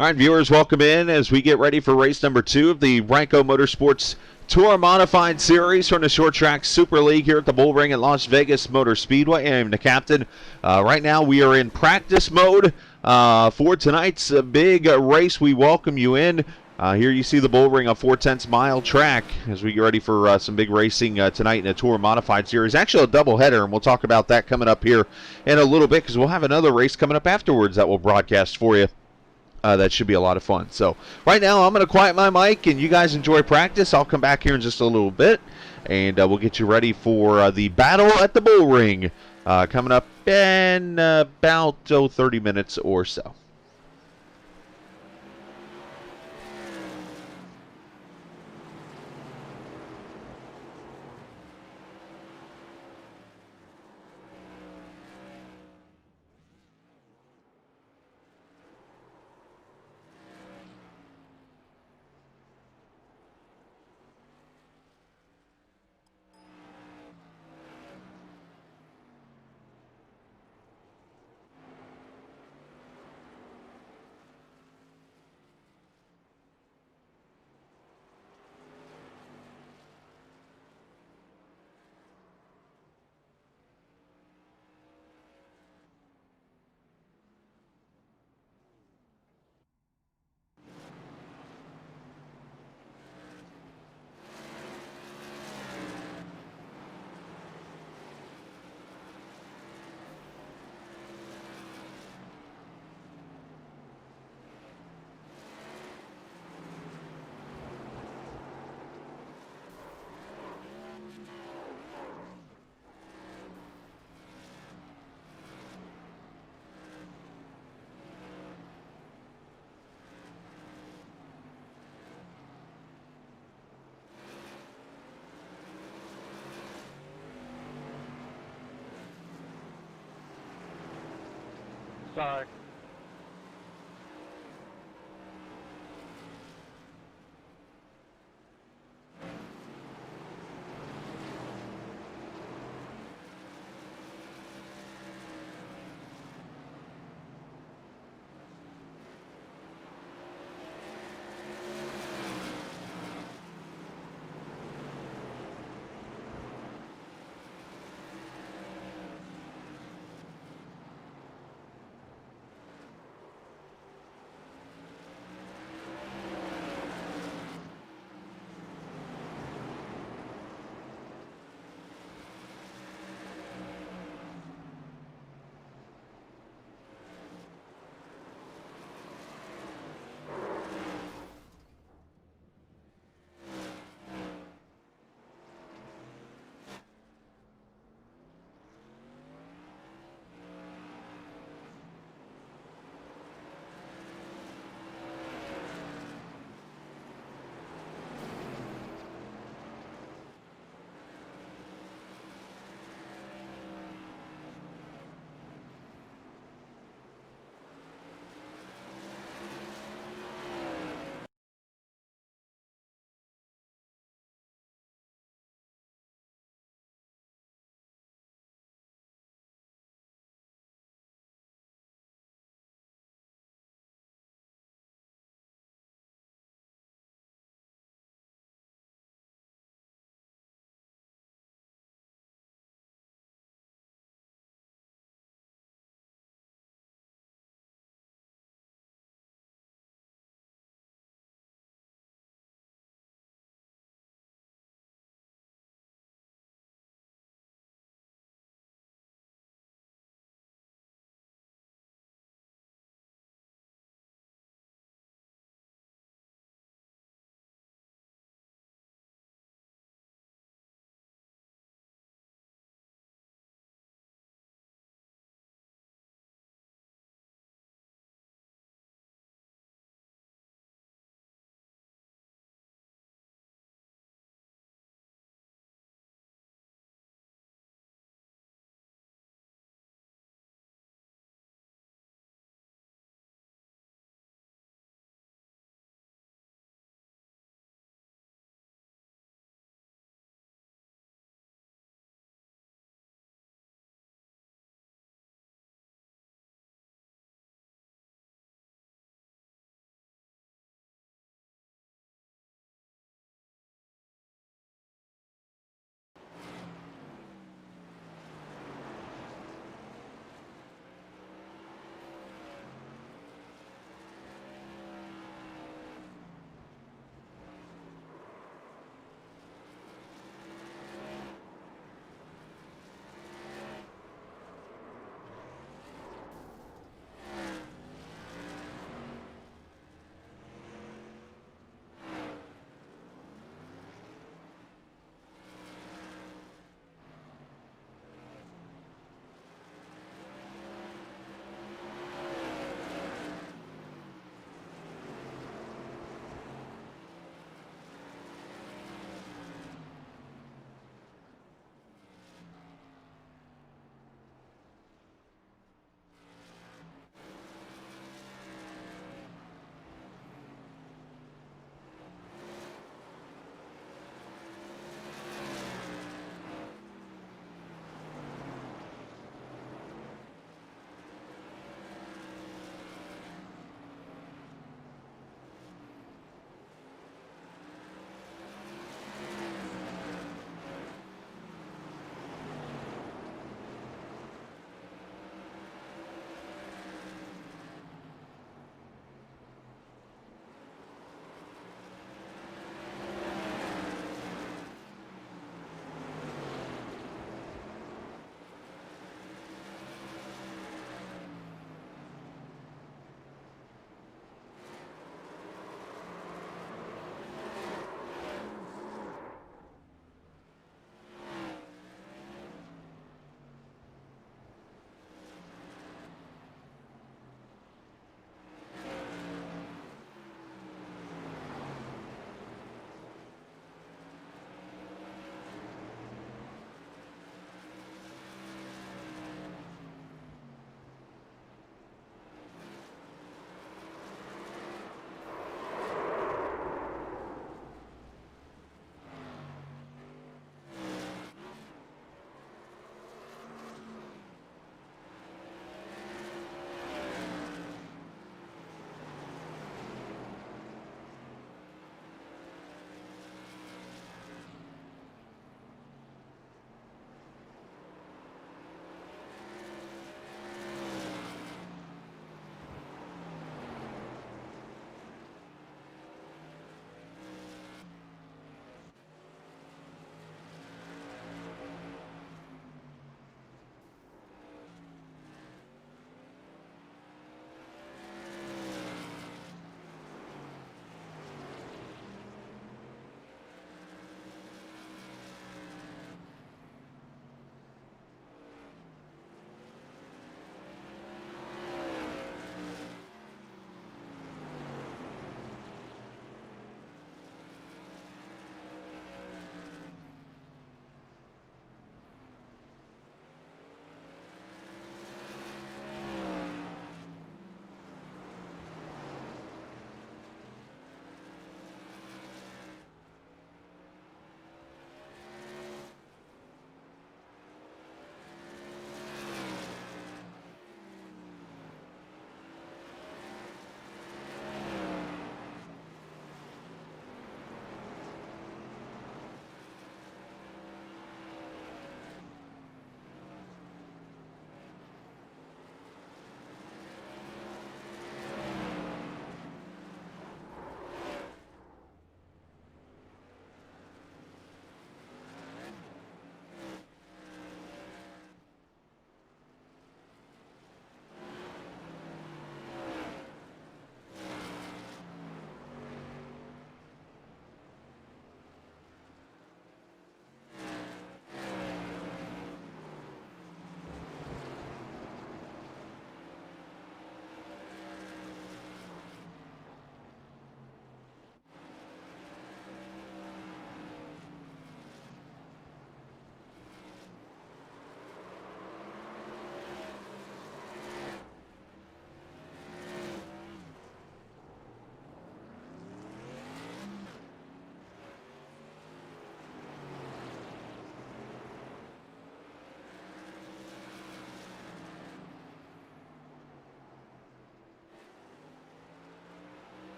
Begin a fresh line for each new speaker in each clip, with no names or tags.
All right, viewers, welcome in as we get ready for race number 2 of the Ryco Motorsports Tour Modified Series from the Short Track Super League here at the Bullring at Las Vegas Motor Speedway. I am the captain. Right now we are in practice mode for tonight's big race. We welcome you in. Here you see the Bullring, a 4/10 mile track as we get ready for some big racing tonight in a Tour Modified Series. Actually a doubleheader, and we'll talk about that coming up here in a little bit because we'll have another race coming up afterwards that we'll broadcast for you. That should be a lot of fun. So right now I'm going to quiet my mic and you guys enjoy practice. I'll come back here in just a little bit and we'll get you ready for the battle at the Bullring coming up in about 30 minutes or so.
Sorry.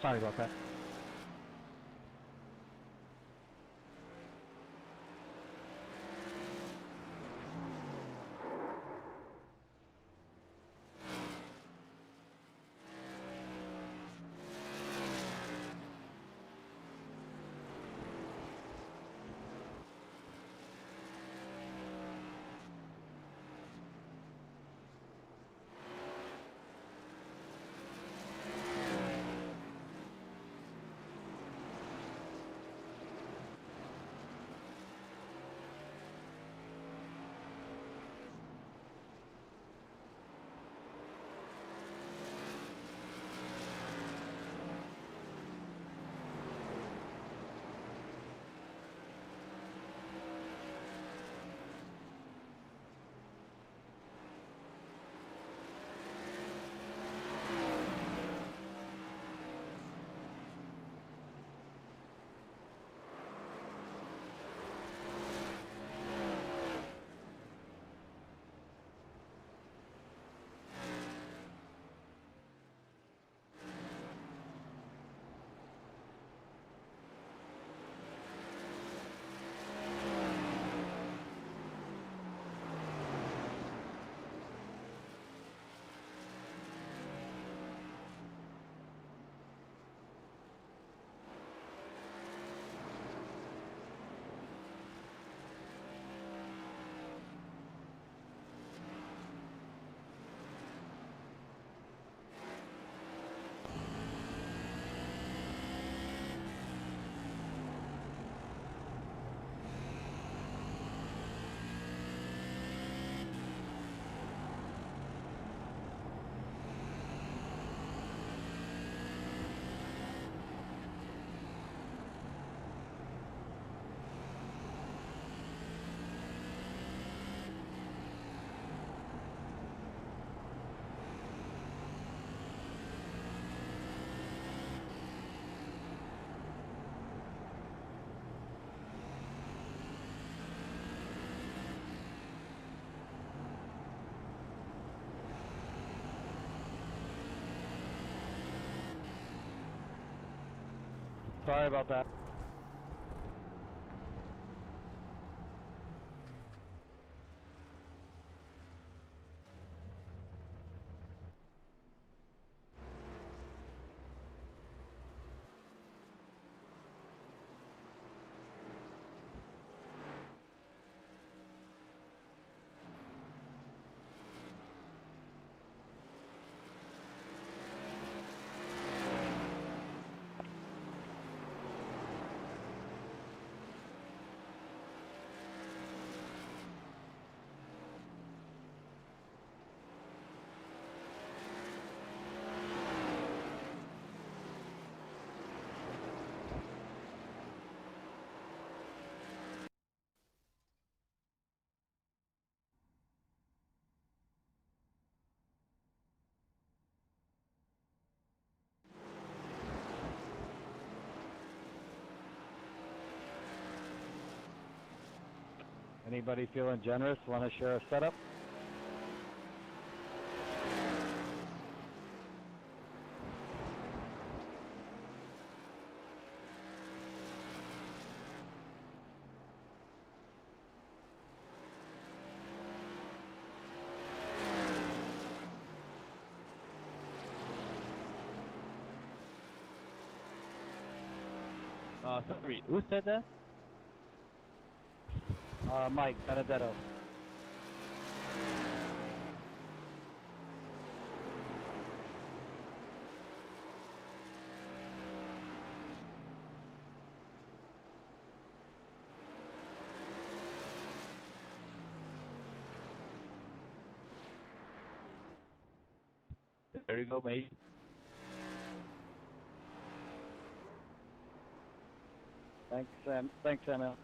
Sorry about that. Sorry about that. Anybody feeling generous? Want to share a setup? Sorry, who said that? Mike Benedetto. There you go, mate. Thanks, Sam. Thanks, Samuel.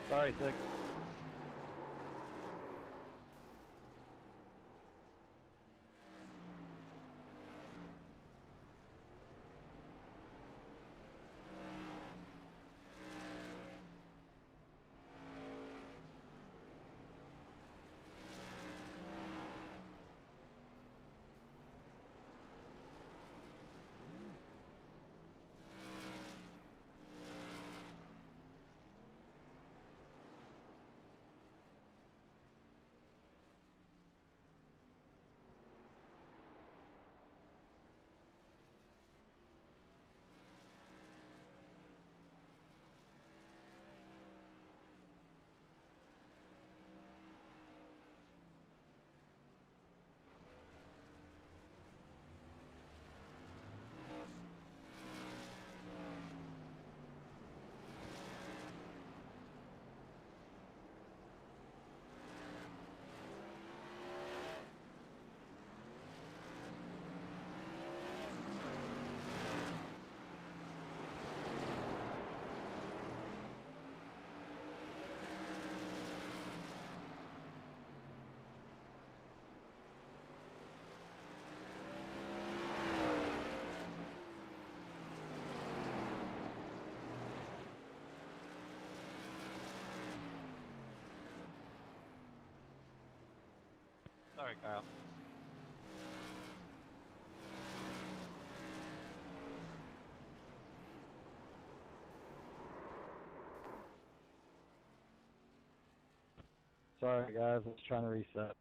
Sorry, 6. Sorry, Kyle. Sorry, guys. I was trying to reset.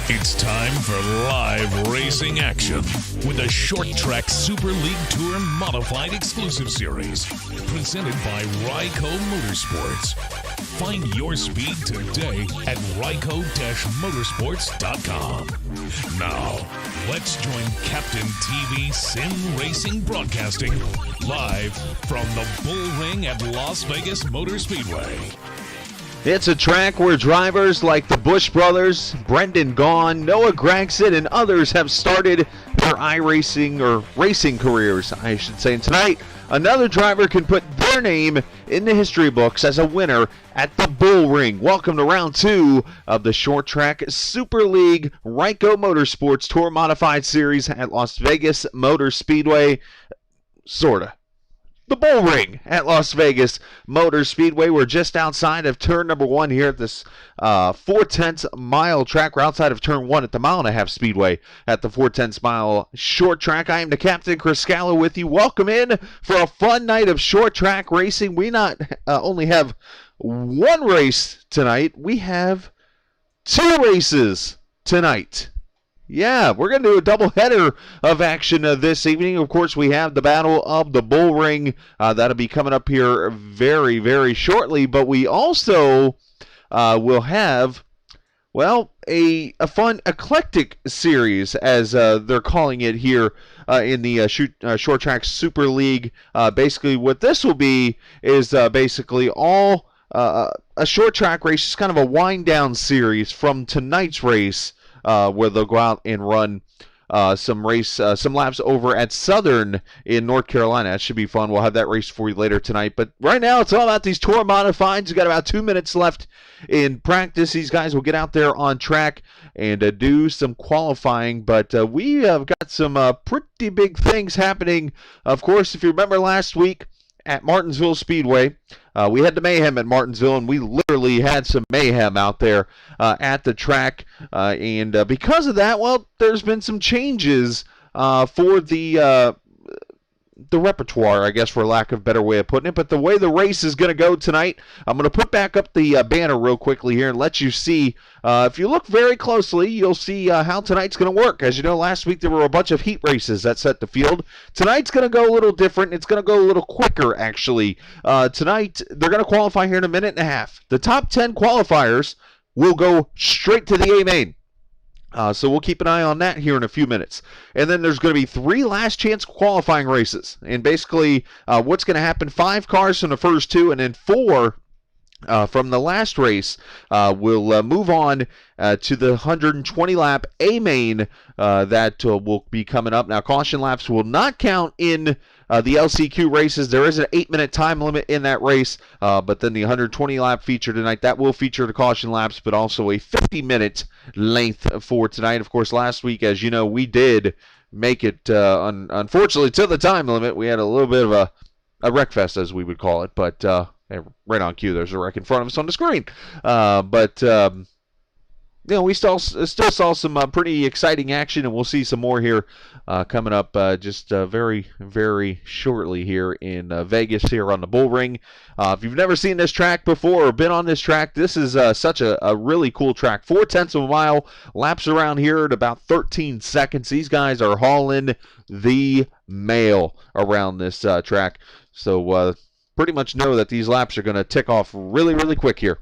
It's time for live racing action with the Short Track Super League Tour Modified Exclusive Series, presented by Ryco Motorsports. Find your speed today at ryco-motorsports.com. Now, let's join Captain TV Sim Racing Broadcasting live from the Bull Ring at Las Vegas Motor Speedway.
It's a track where drivers like the Busch brothers, Brendan Gaughan, Noah Gragson, and others have started their iRacing or racing careers, I should say. And tonight, another driver can put their name in the history books as a winner at the Bull Ring. Welcome to round 2 of the Short Track Super League Ryco Motorsports Tour Modified Series at Las Vegas Motor Speedway. Sorta. The Bull Ring at Las Vegas Motor Speedway. We're just outside of turn number 1 here at this 4/10 mile track. We're outside of turn 1 at the 1.5 mile speedway at the 4/10 mile short track. I am the captain, Chris Scala, with you. Welcome in for a fun night of short track racing. We not only have one race tonight, we have 2 races tonight. Yeah, we're going to do a doubleheader of action this evening. Of course, we have the Battle of the Bull Ring. That'll be coming up here very, very shortly. But we also will have, well, a fun eclectic series, as they're calling it here in the Short Track Super League. Basically, what this will be is basically all a short track race. It's kind of a wind-down series from tonight's race. Where they'll go out and run some laps over at Southern in North Carolina. That should be fun. We'll have that race for you later tonight. But right now, it's all about these tour modifieds. We've got about 2 minutes left in practice. These guys will get out there on track and do some qualifying. But we have got some pretty big things happening. Of course, if you remember last week at Martinsville Speedway, we had the mayhem at Martinsville, and we literally had some mayhem out there at the track. And because of that, well, there's been some changes for the repertoire, I guess, for lack of a better way of putting it. But the way the race is going to go tonight, I'm going to put back up the banner real quickly here and let you see. If you look very closely, you'll see how tonight's going to work. As you know, last week there were a bunch of heat races that set the field. Tonight's going to go a little different. It's going to go a little quicker, actually. Tonight, they're going to qualify here in a minute and a half. The top 10 qualifiers will go straight to the A main. So we'll keep an eye on that here in a few minutes. And then there's going to be 3 last chance qualifying races. And basically what's going to happen, 5 cars from the first 2 and then 4 from the last race will move on to the 120 lap A main that will be coming up. Now, caution laps will not count in the LCQ races. There is an 8-minute time limit in that race, but then the 120 lap feature tonight, that will feature the caution laps, but also a 50-minute length for tonight. Of course, last week, as you know, we did make it, unfortunately, to the time limit. We had a little bit of a wreck fest, as we would call it, but right on cue, there's a wreck in front of us on the screen. You know, we still saw some pretty exciting action, and we'll see some more here coming up just very, very shortly here in Vegas here on the Bull Ring. If you've never seen this track before or been on this track, this is such a really cool track. 4/10 of a mile, laps around here at about 13 seconds. These guys are hauling the mail around this track. So pretty much know that these laps are going to tick off really, really quick here.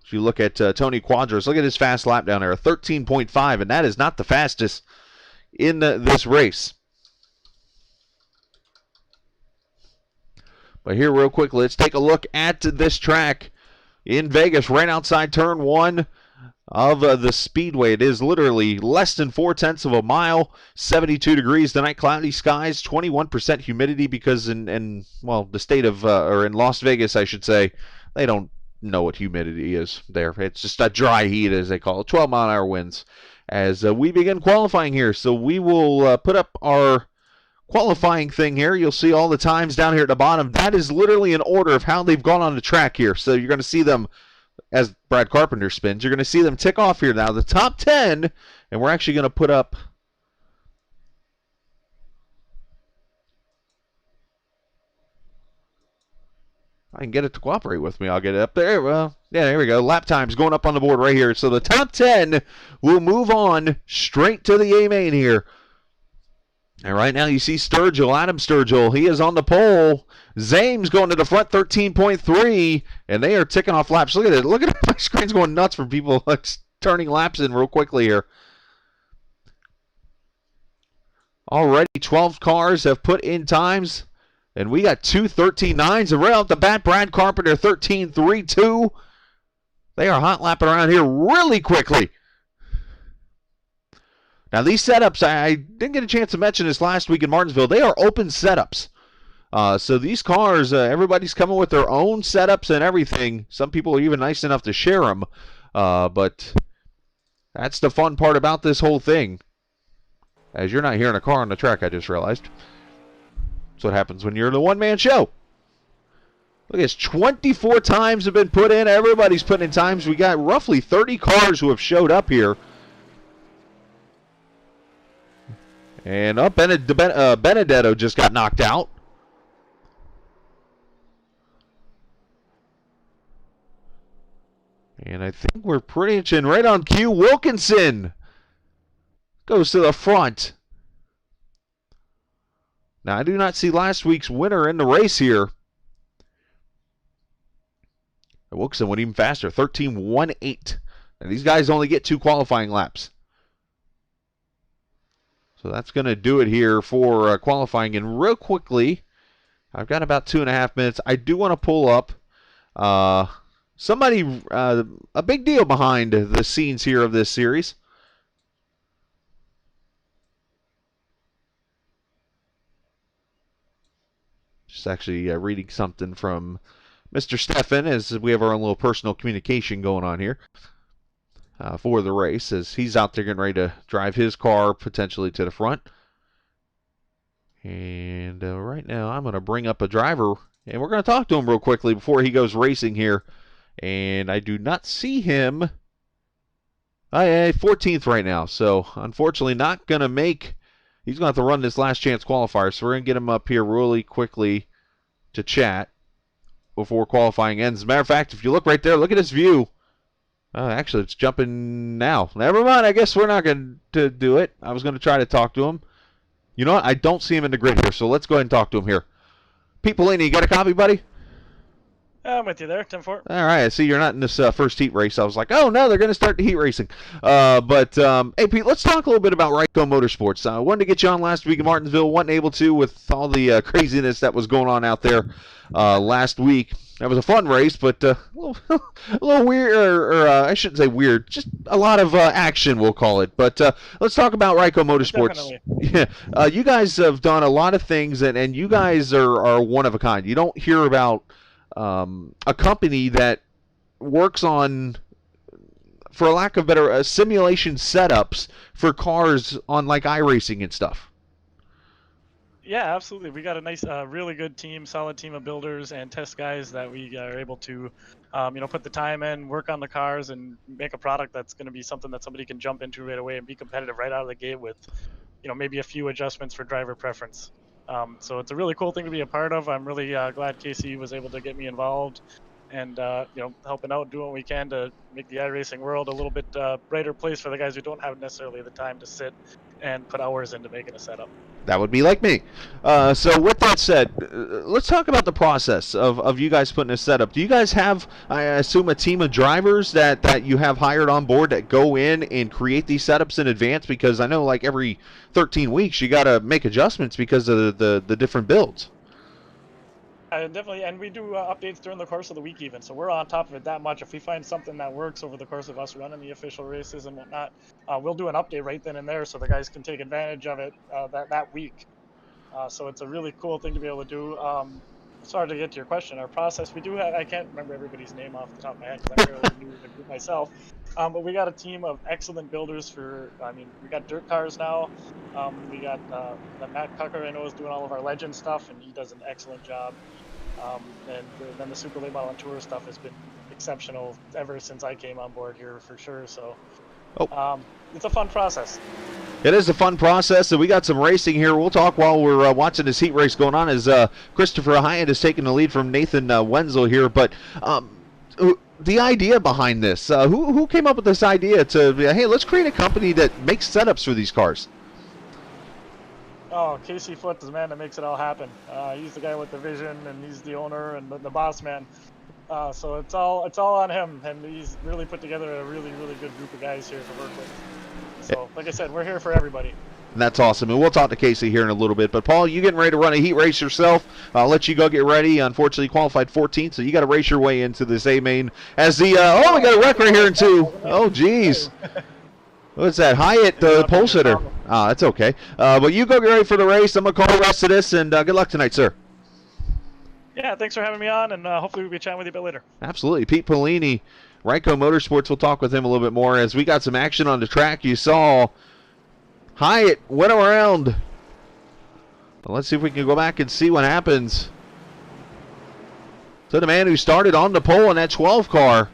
If you look at Tony Quadros, look at his fast lap down there, a 13.5, and that is not the fastest in this race. But here real quick, let's take a look at this track in Vegas, right outside turn 1 of the Speedway. It is literally less than 4/10 of a mile, 72 degrees tonight, cloudy skies, 21% humidity because in the state of, or in Las Vegas, I should say, they don't know what humidity is there. It's just a dry heat, as they call it. 12-mile-an-hour winds as we begin qualifying here. So we will put up our qualifying thing here. You'll see all the times down here at the bottom. That is literally an order of how they've gone on the track here. So you're going to see them, as Brad Carpenter spins, you're going to see them tick off here now. The top 10, and we're actually going to put up I can get it to cooperate with me. I'll get it up there. Well, yeah, there we go. Lap times going up on the board right here. So the top 10 will move on straight to the A main here. And right now you see Sturgill, Adam Sturgill. He is on the pole. Zames going to the front, 13.3, and they are ticking off laps. Look at it. Look at it. My screen's going nuts for people turning laps in real quickly here. Already 12 cars have put in times. And we got two 13.9s. And right off the bat, Brad Carpenter, 13.32. They are hot lapping around here really quickly. Now, these setups, I didn't get a chance to mention this last week in Martinsville. They are open setups. So these cars, everybody's coming with their own setups and everything. Some people are even nice enough to share them. But that's the fun part about this whole thing. As you're not hearing a car on the track, I just realized. That's what happens when you're in a one-man show. Look, it's 24 times have been put in. Everybody's putting in times. We got roughly 30 cars who have showed up here. And Benedetto just got knocked out. And I think we're pretty much in right on cue. Wilkinson goes to the front. Now, I do not see last week's winner in the race here. Wilkinson went even faster, 13.18. And these guys only get 2 qualifying laps. So that's going to do it here for qualifying. And real quickly, I've got about 2.5 minutes. I do want to pull up somebody, a big deal behind the scenes here of this series. Just actually reading something from Mr. Stefan as we have our own little personal communication going on here for the race as he's out there getting ready to drive his car potentially to the front. And right now I'm going to bring up a driver and we're going to talk to him real quickly before he goes racing here. And I do not see him. 14th right now. So unfortunately not going to make. He's going to have to run this last chance qualifier. So we're going to get him up here really quickly to chat before qualifying ends. As a matter of fact, if you look right there, look at this view. Actually, it's jumping now. Never mind. I guess we're not going to do it. I was going to try to talk to him. You know what? I don't see him in the grid here, so let's go ahead and talk to him here. Pete Polini, you got a copy, buddy?
I'm with you there, 10-4.
All right, I see you're not in this first heat race. I was like, oh, no, they're going to start the heat racing. Hey, Pete, let's talk a little bit about Ryco Motorsports. I wanted to get you on last week in Martinsville. Wasn't able to with all the craziness that was going on out there last week. That was a fun race, but a little weird, or I shouldn't say weird, just a lot of action, we'll call it. But let's talk about Ryco Motorsports. Yeah, you guys have done a lot of things, and you guys are one of a kind. You don't hear about a company that works on, for lack of better, simulation setups for cars on like iRacing and stuff.
Yeah, absolutely. We got a nice, really good team, solid team of builders and test guys that we are able to, put the time in, work on the cars, and make a product that's going to be something that somebody can jump into right away and be competitive right out of the gate with, maybe a few adjustments for driver preference. So it's a really cool thing to be a part of. I'm really glad Casey was able to get me involved and, helping out, doing what we can to make the iRacing world a little bit brighter place for the guys who don't have necessarily the time to sit and put hours into making a setup.
That would be like me. So with that said, let's talk about the process of you guys putting a setup. Do you guys have, I assume, a team of drivers that you have hired on board that go in and create these setups in advance? Because I know like every 13 weeks you got to make adjustments because of the different builds.
Definitely, and we do updates during the course of the week even, so we're on top of it that much. If we find something that works over the course of us running the official races and whatnot, we'll do an update right then and there so the guys can take advantage of it that week. So it's a really cool thing to be able to do. Sorry to get to your question. Our process, we do have, I can't remember everybody's name off the top of my head because I'm fairly new to the group myself, but we got a team of excellent builders we got dirt cars now. We got Matt Cucker, I know, is doing all of our legend stuff, and he does an excellent job. And then the Super Late Model and Tour stuff has been exceptional ever since I came on board here for sure. So It's a fun process.
It is a fun process, and we got some racing here. We'll talk while we're watching this heat race going on as Christopher Hyatt is taking the lead from Nathan Wenzel here. But the idea behind this, who came up with this idea to, hey, let's create a company that makes setups for these cars?
Oh, Casey Foote is the man that makes it all happen. He's the guy with the vision, and he's the owner and the boss man. So it's all on him, and he's really put together a really good group of guys here to work with. So, like I said, we're here for everybody.
And that's awesome. And we'll talk to Casey here in a little bit. But, Paul, you getting ready to run a heat race yourself. I'll let you go get ready. Unfortunately, you qualified 14th, so you got to race your way into this A-main. As the, we got a wreck right here in 2. Oh, geez. What's that? Hyatt, the pole sitter. That's okay. But you go get ready for the race. I'm going to call the rest of this, and good luck tonight, sir.
Yeah, thanks for having me on, and hopefully we'll be chatting with you a bit later.
Absolutely. Pete Polini, Ryco Motorsports, we'll talk with him a little bit more as we got some action on the track. You saw Hyatt went around. Well, let's see if we can go back and see what happens to the man who started on the pole in that 12 car.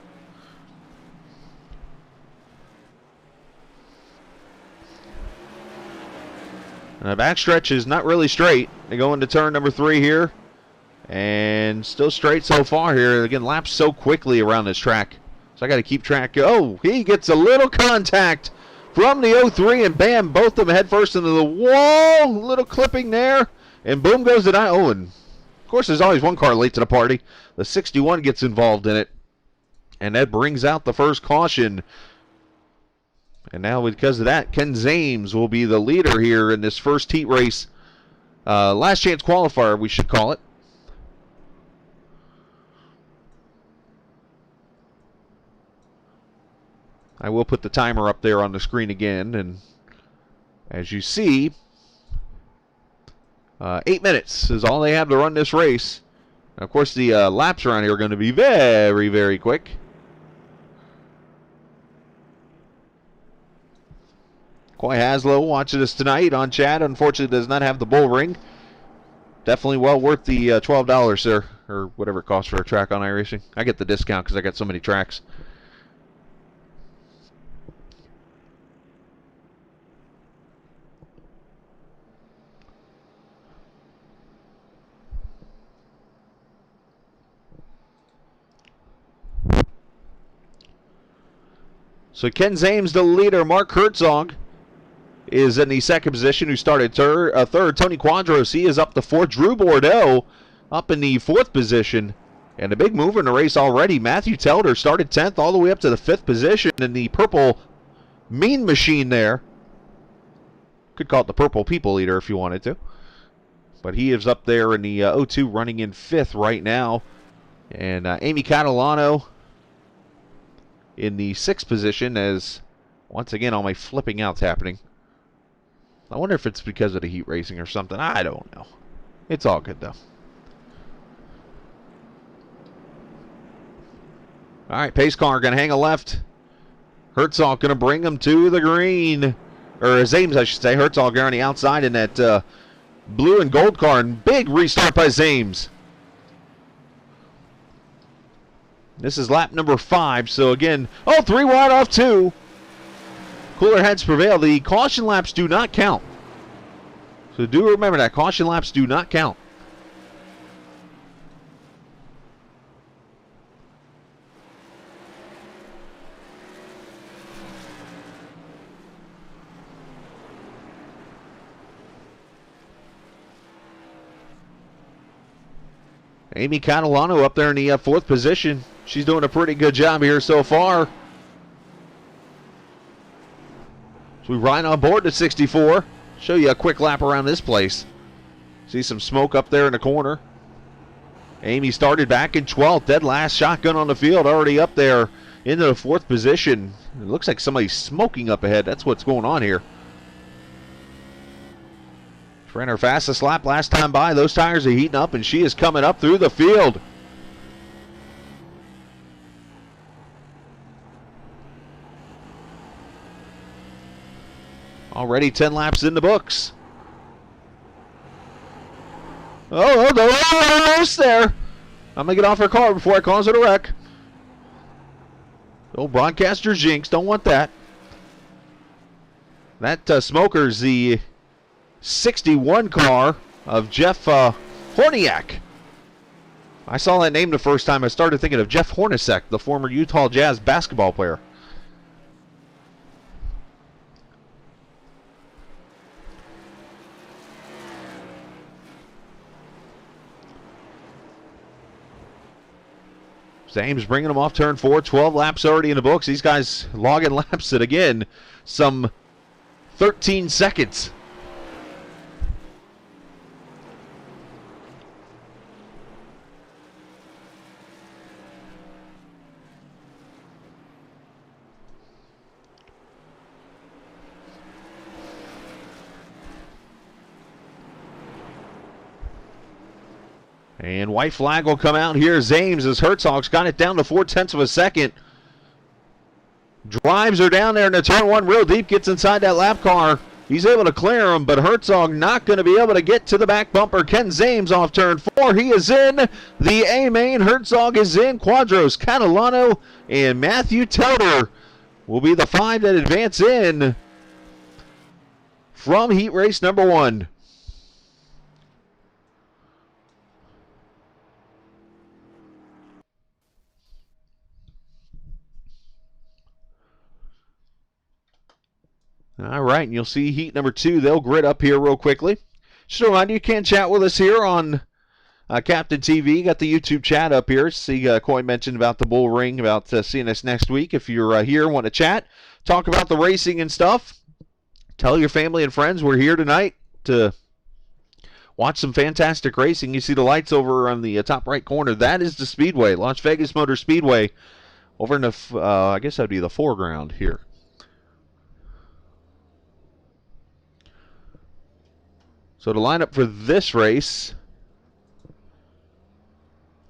And the backstretch is not really straight. They go into turn number 3 here. And still straight so far here. Again, laps so quickly around this track. So I got to keep track. Oh, he gets a little contact from the 03, and bam, both of them head first into the wall. Little clipping there. And boom goes the 9. Oh, and of course there's always one car late to the party. The 61 gets involved in it. And that brings out the first caution. And now because of that, Ken Zames will be the leader here in this first heat race. Last chance qualifier, we should call it. I will put the timer up there on the screen again, and as you see, 8 minutes is all they have to run this race. And of course, the laps around here are going to be very quick. Coy Haslow watching us tonight on chat. Unfortunately, does not have the Bullring. Definitely well worth the $12, sir, or whatever it costs for a track on iRacing. I get the discount because I got so many tracks. So Ken Zames, the leader. Mark Herzog is in the second position, who started third. Tony Quadros, he is up to 4th. Drew Bordeaux up in the 4th position. And a big mover in the race already. Matthew Telder started 10th all the way up to the 5th position in the purple Mean Machine there. Could call it the Purple People Eater if you wanted to. But he is up there in the 02 running in 5th right now. And Amy Catalano in the 6th position, as once again all my flipping out's happening. I wonder if it's because of the heat racing or something. I don't know. It's all good though. Alright, pace car going to hang a left. Herzog going to bring him to the green. Or Zames, I should say. Herzog on the outside in that blue and gold car. And big restart by Zames. This is lap number 5. So again, 3 wide off 2. Cooler heads prevail. The caution laps do not count. So do remember that. Caution laps do not count. Amy Catalano up there in the 4th position. She's doing a pretty good job here so far. So we ride on board to 64. Show you a quick lap around this place. See some smoke up there in the corner. Amy started back in 12th. Dead last. Shotgun on the field. Already up there into the 4th position. It looks like somebody's smoking up ahead. That's what's going on here. Ran her fastest lap last time by. Those tires are heating up, and she is coming up through the field. Already 10 laps in the books. Oh, almost there. I'm going to get off her car before I cause it a wreck. Oh, broadcaster jinx. Don't want that. That Smoker's the 61 car of Jeff Horniak. I saw that name the first time. I started thinking of Jeff Hornacek, the former Utah Jazz basketball player. Ames bringing them off turn 4. 12 laps already in the books. These guys logging laps at, again, some 13 seconds. And white flag will come out here. Zames as Herzog's got it down to 0.4 of a second. Drives her down there into turn 1 real deep. Gets inside that lap car. He's able to clear him, but Herzog not going to be able to get to the back bumper. Ken Zames off turn 4. He is in the A-main. Herzog is in. Quadros, Catalano, and Matthew Telder will be the 5 that advance in from heat race number 1. All right, and you'll see heat number 2. They'll grid up here real quickly. Just a reminder, you can chat with us here on Captain TV. Got the YouTube chat up here. See, Coy mentioned about the Bull Ring, about seeing us next week. If you're here, want to chat, talk about the racing and stuff, tell your family and friends we're here tonight to watch some fantastic racing. You see the lights over on the top right corner. That is the Speedway, Las Vegas Motor Speedway, over in the, I guess that would be the foreground here. So the lineup for this race,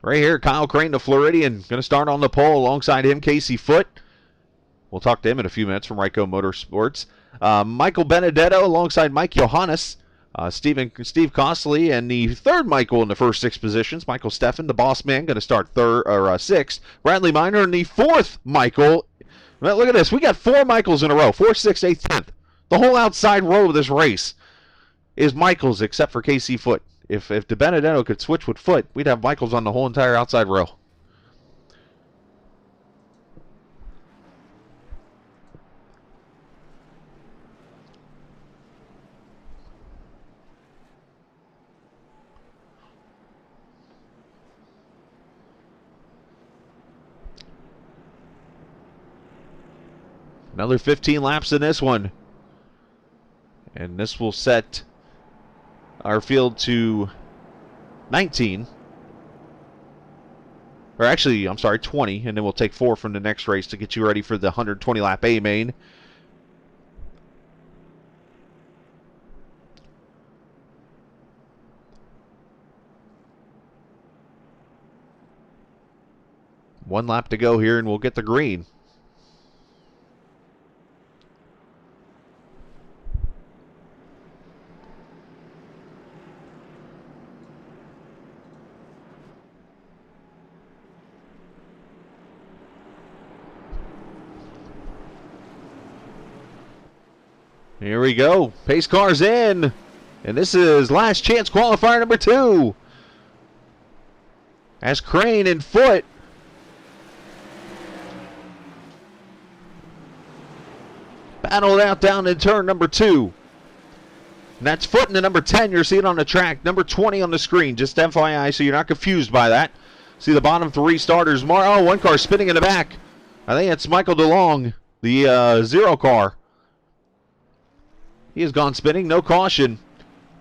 right here, Kyle Crane, the Floridian, going to start on the pole. Alongside him, Casey Foote. We'll talk to him in a few minutes from Ryco Motorsports. Michael Benedetto alongside Mike Johannes. Steve Costley, and the third Michael in the first 6 positions. Michael Steffen, the boss man, going to start 6th. Bradley Miner in the 4th Michael. Well, look at this. We got 4 Michaels in a row. 4th, 6th, 8th, 10th. The whole outside row of this race is Michaels, except for Casey Foote. If De Benedetto could switch with Foote, we'd have Michaels on the whole entire outside row. Another 15 laps in this one. And this will set our field to 19. Or actually, I'm sorry, 20. And then we'll take 4 from the next race to get you ready for the 120 lap A main. One lap to go here and we'll get the green. Here we go. Pace car's in. And this is last chance qualifier number 2. As Crane and Foote battled out down in turn number 2. And that's Foote in the number 10. You're seeing on the track. Number 20 on the screen. Just FYI, so you're not confused by that. See the bottom 3 starters. Oh, one car spinning in the back. I think it's Michael DeLong, the 0 car. He has gone spinning, no caution.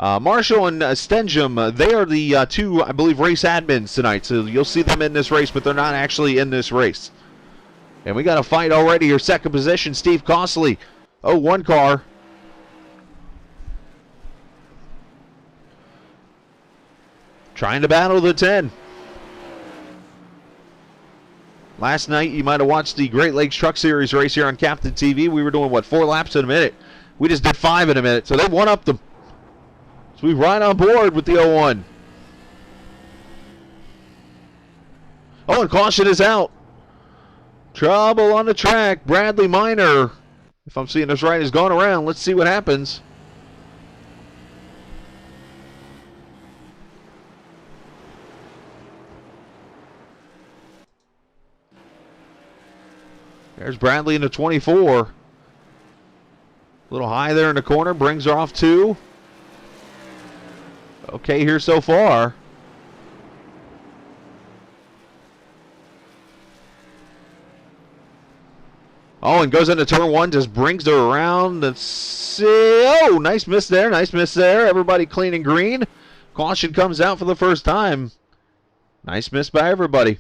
Marshall and Stenjum, they are the 2, I believe, race admins tonight. So you'll see them in this race, but they're not actually in this race. And we got a fight already here. Second position, Steve Costley. Oh, one car. Trying to battle the 10. Last night, you might have watched the Great Lakes Truck Series race here on Captain TV. We were doing, 4 laps in a minute? We just did 5 in a minute, so they one-upped them. So we right on board with the 01. Oh, and caution is out. Trouble on the track. Bradley Miner If I'm seeing this right, has gone around. Let's see what happens. There's Bradley in the 24. A little high there in the corner. Brings her off 2. Okay here so far. Oh, and goes into turn 1. Just brings her around. Let's see. Oh, nice miss there. Nice miss there. Everybody clean and green. Caution comes out for the first time. Nice miss by everybody.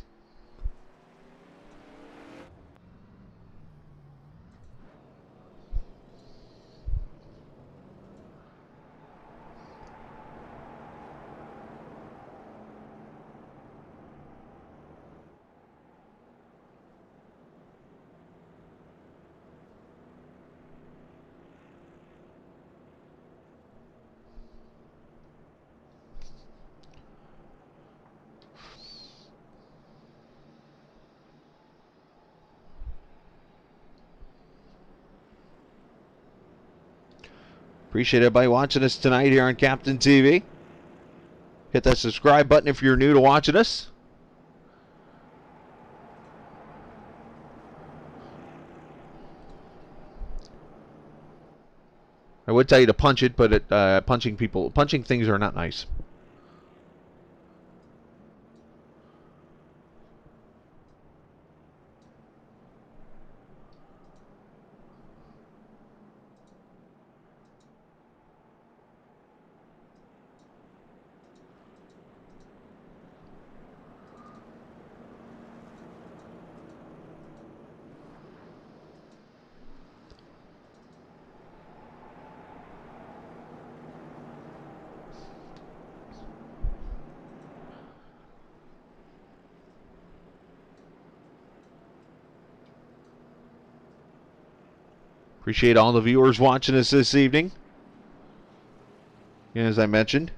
Appreciate everybody watching us tonight here on Captain TV. Hit that subscribe button if you're new to watching us. I would tell you to punch it, but punching things are not nice. Appreciate all the viewers watching us this evening. As I mentioned.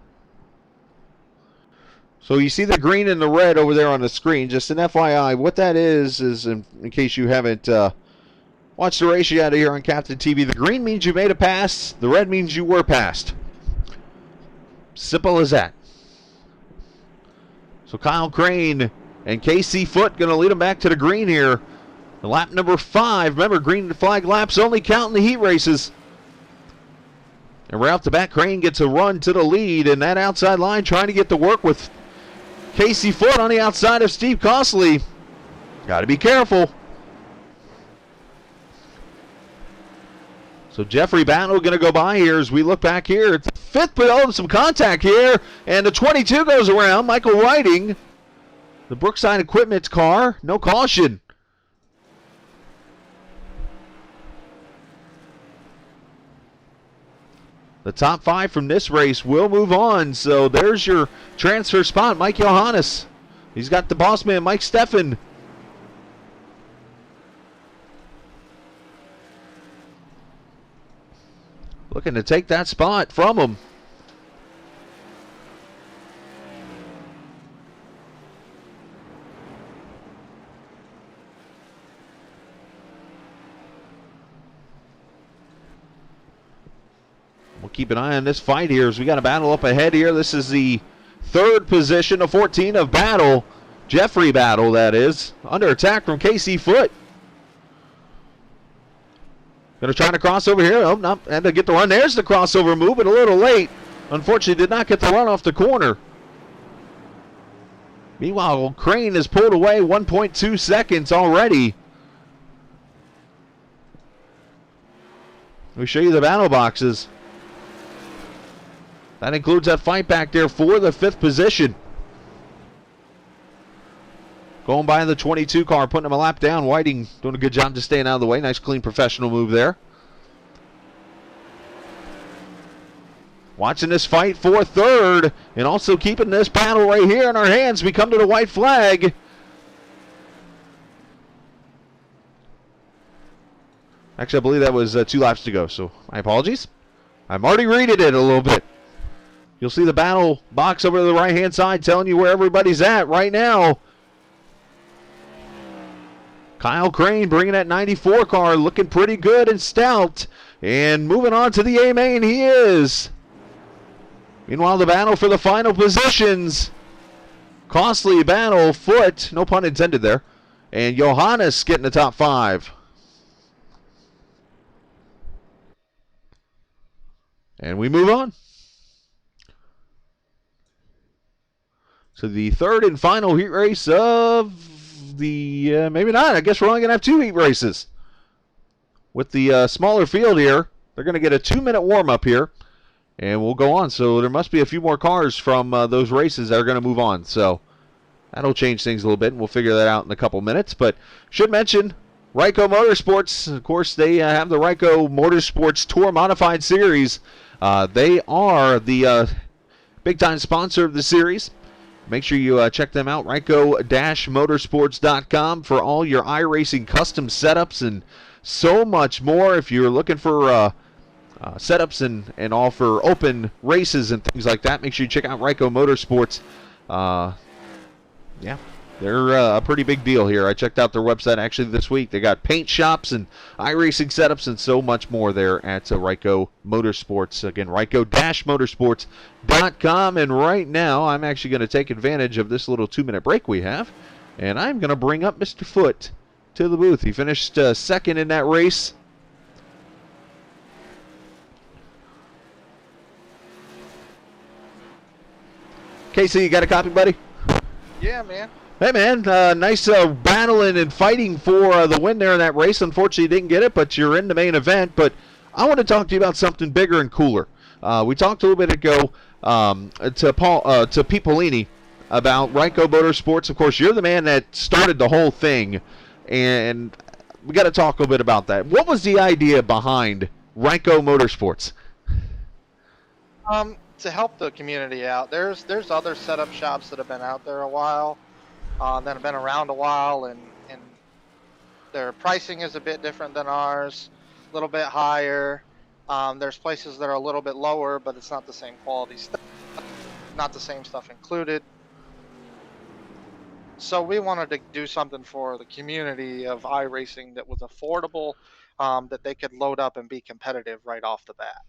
So you see the green and the red over there on the screen. Just an FYI, what that is in case you haven't watched the race yet here on Captain TV, the green means you made a pass. The red means you were passed. Simple as that. So Kyle Crane and Casey Foote going to lead them back to the green here. Lap number 5. Remember, green flag laps only count in the heat races. And right off the bat, Crane gets a run to the lead. And that outside line trying to get to work with Casey Foote on the outside of Steve Costley. Got to be careful. So Jeffrey Battle going to go by here as we look back here. It's 5th, but some contact here. And the 22 goes around. Michael Whiting, the Brookside Equipment car. No caution. The top 5 from this race will move on. So there's your transfer spot, Mike Johannes. He's got the boss man, Mike Steffen. Looking to take that spot from him. We'll keep an eye on this fight here as we got a battle up ahead here. This is the 3rd position of 14 of Battle. Jeffrey Battle, that is. Under attack from Casey Foote. Going to try to cross over here. Oh, no, and to get the run. There's the crossover move, but a little late. Unfortunately, did not get the run off the corner. Meanwhile, Crane has pulled away 1.2 seconds already. Let me show you the battle boxes. That includes that fight back there for the 5th position. Going by the 22 car, putting him a lap down. Whiting doing a good job just staying out of the way. Nice, clean, professional move there. Watching this fight for 3rd, and also keeping this battle right here in our hands. We come to the white flag. Actually, I believe that was 2 laps to go, so my apologies. I'm already reading it a little bit. You'll see the battle box over to the right-hand side telling you where everybody's at right now. Kyle Crane bringing that 94 car, looking pretty good and stout. And moving on to the A main, he is. Meanwhile, the battle for the final positions. Costly battle, Foot, no pun intended there. And Johannes getting the top 5. And we move on. So the third and final heat race of the, maybe not, I guess we're only going to have 2 heat races. With the smaller field here, they're going to get a 2-minute warm-up here. And we'll go on. So there must be a few more cars from those races that are going to move on. So that'll change things a little bit, and we'll figure that out in a couple minutes. But should mention, Ryco Motorsports, of course, they have the Ryco Motorsports Tour Modified Series. They are the big-time sponsor of the series. Make sure you check them out, Ryco-Motorsports.com, for all your iRacing custom setups and so much more. If you're looking for setups and all for open races and things like that, make sure you check out Ryco Motorsports. Yeah, they're a pretty big deal here. I checked out their website actually this week. They got paint shops and iRacing setups and so much more there at Ryco Motorsports. Again, Ryco-Motorsports.com. And right now, I'm actually going to take advantage of this little 2-minute break we have, and I'm going to bring up Mr. Foot to the booth. He finished second in that race. Casey, you got a copy, buddy?
Yeah, man.
Hey, man, nice battling and fighting for the win there in that race. Unfortunately, you didn't get it, but you're in the main event. But I want to talk to you about something bigger and cooler. We talked a little bit ago to Pete Polini about Ryco Motorsports. Of course, you're the man that started the whole thing, and we got to talk a little bit about that. What was the idea behind Ryco Motorsports?
To help the community out. There's other setup shops that have been out there a while, that have been around a while, and their pricing is a bit different than ours, a little bit higher. There's places that are a little bit lower, but it's not the same quality stuff, not the same stuff included. So we wanted to do something for the community of iRacing that was affordable, that they could load up and be competitive right off the bat.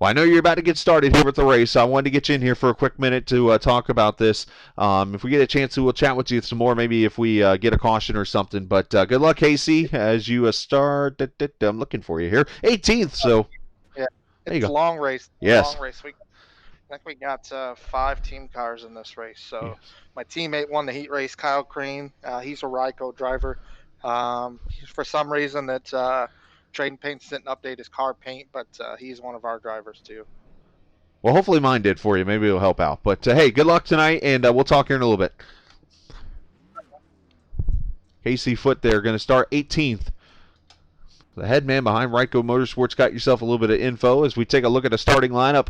Well, I know you're about to get started here with the race. So I wanted to get you in here for a quick minute to talk about this. If we get a chance to, we'll chat with you some more, maybe if we get a caution or something. But good luck, Casey, as you start. I'm looking for you here. 18th, so
yeah,
there you
it's
go.
a long race.
Yes.
Long race. I think we got 5 team cars in this race. So
Yeah.
My teammate won the heat race, Kyle Crane. He's a Ryco driver. For some reason that Trading Paints didn't update his car paint, but he's one of our drivers too.
Well, hopefully mine did for you. Maybe it'll help out. But, hey, good luck tonight, and we'll talk here in a little bit. Casey Foot there, going to start 18th. The head man behind Ryco Motorsports got yourself a little bit of info as we take a look at the starting lineup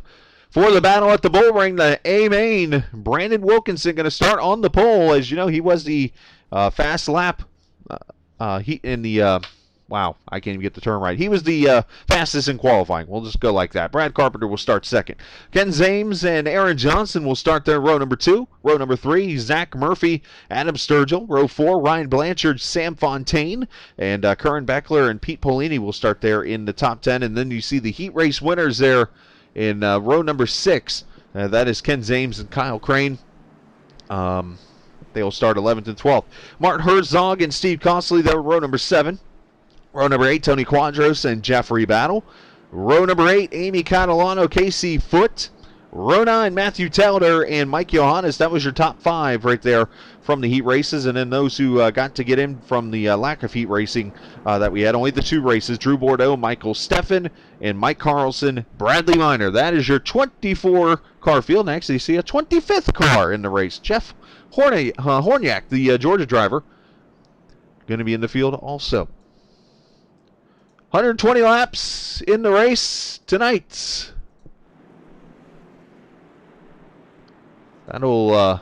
for the battle at the Bullring. The A main, Brandon Wilkinson going to start on the pole. As you know, he was the fast lap. He in the wow, I can't even get the term right. He was the fastest in qualifying. We'll just go like that. Brad Carpenter will start second. Ken Zames and Aaron Johnson will start their row number 2. Row number 3, Zach Murphy, Adam Sturgill. Row 4, Ryan Blanchard, Sam Fontaine. And Curran Beckler and Pete Polini will start there in the top 10. And then you see the heat race winners there in row number 6. That is Ken Zames and Kyle Crane. They will start 11th and 12th. Martin Herzog and Steve Costley, they're row number 7. Row number 8, Tony Quadros and Jeffrey Battle. Row number 8, Amy Catalano, Casey Foot. Row 9, Matthew Telder and Mike Johannes. That was your top 5 right there from the heat races. And then those who got to get in from the lack of heat racing that we had. Only the 2 races, Drew Bordeaux, Michael Steffen, and Mike Carlson, Bradley Minor. That is your 24-car field. And actually, you see a 25th car in the race. Jeff Horniak, the Georgia driver, going to be in the field also. 120 laps in the race tonight. That'll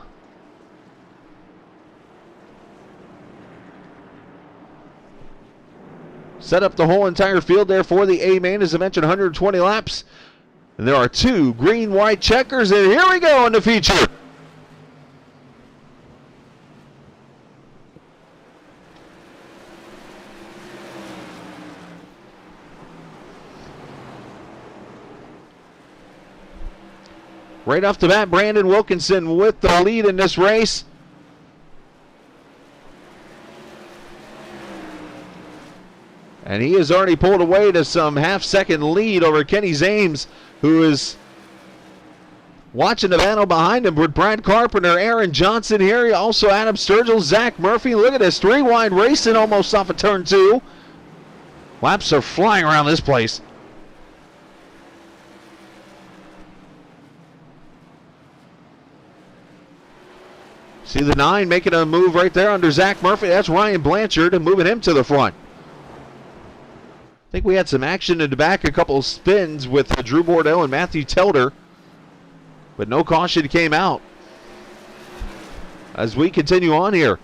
set up the whole entire field there for the A-main. As I mentioned, 120 laps. And there are 2 green-white checkers, and here we go in the feature. Right off the bat, Brandon Wilkinson with the lead in this race. And he has already pulled away to some half-second lead over Kenny Zames, who is watching the battle behind him with Brad Carpenter, Aaron Johnson here, also Adam Sturgill, Zach Murphy. Look at this, three-wide racing almost off of turn 2. Laps are flying around this place. See the 9 making a move right there under Zach Murphy. That's Ryan Blanchard and moving him to the front. I think we had some action in the back, a couple of spins with Drew Bordeaux and Matthew Telder, but no caution came out. As we continue on here.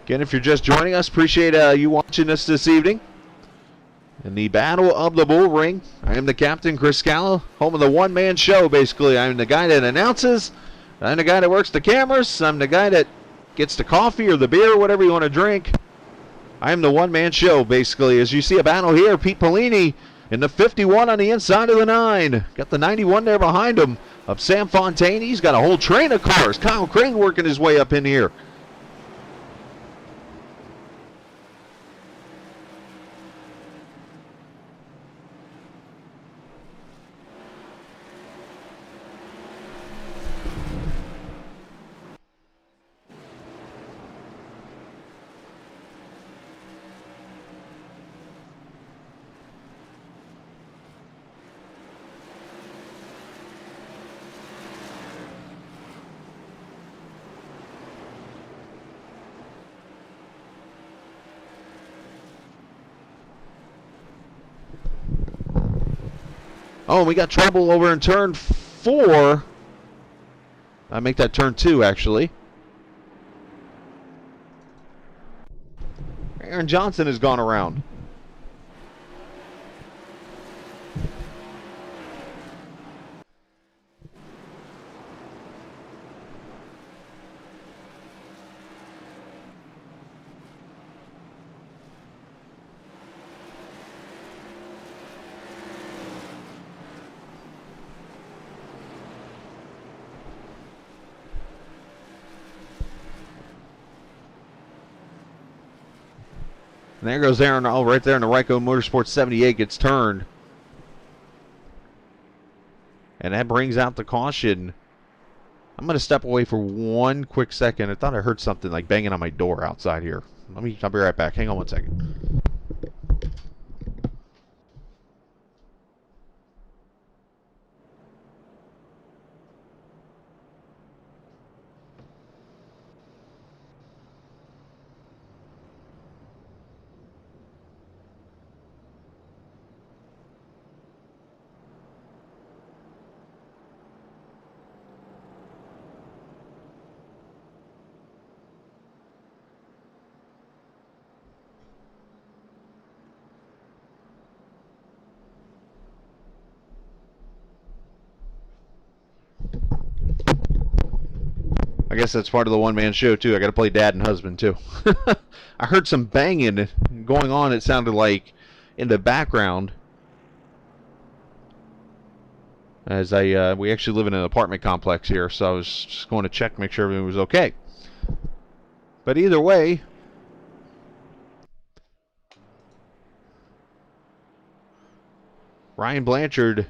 Again, if you're just joining us, appreciate you watching us this evening. In the Battle of the Bull Ring, I am the captain, Chris Scala, home of the one-man show, basically. I'm the guy that announces. I'm the guy that works the cameras. I'm the guy that gets the coffee or the beer, whatever you want to drink. I am the one-man show, basically. As you see a battle here, Pete Polini in the 51 on the inside of the 9. Got the 91 there behind him of Sam Fontaine. He's got a whole train of cars. Kyle Crane working his way up in here. Oh, we got trouble over in turn 4. I make that turn 2, actually. Aaron Johnson has gone around. And there goes Aaron, oh, right there in the Ryco Motorsports 78 gets turned. And that brings out the caution. I'm going to step away for one quick second. I thought I heard something like banging on my door outside here. I'll be right back. Hang on one second. I guess that's part of the one-man show, too. I got to play dad and husband, too. I heard some banging going on, it sounded like, in the background. As we actually live in an apartment complex here, so I was just going to check, make sure everything was okay. But either way, Ryan Blanchard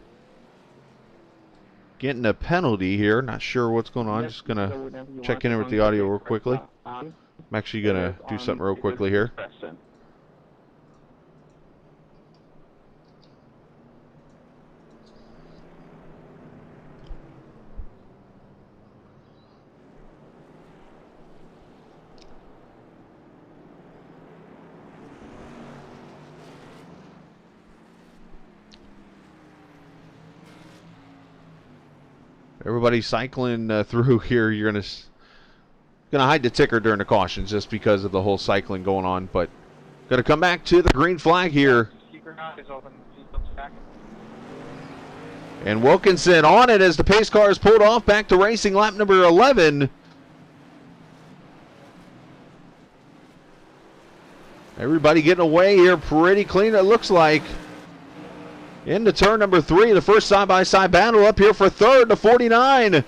getting a penalty here. Not sure what's going on. Just going to check in with the audio real quickly. I'm actually going to do something real quickly here. Everybody cycling through here. You're gonna hide the ticker during the cautions just because of the whole cycling going on. But gonna come back to the green flag here. And Wilkinson on it as the pace car is pulled off back to racing lap number 11. Everybody getting away here pretty clean, it looks like. Into turn number 3, the first side-by-side battle up here for third, the 49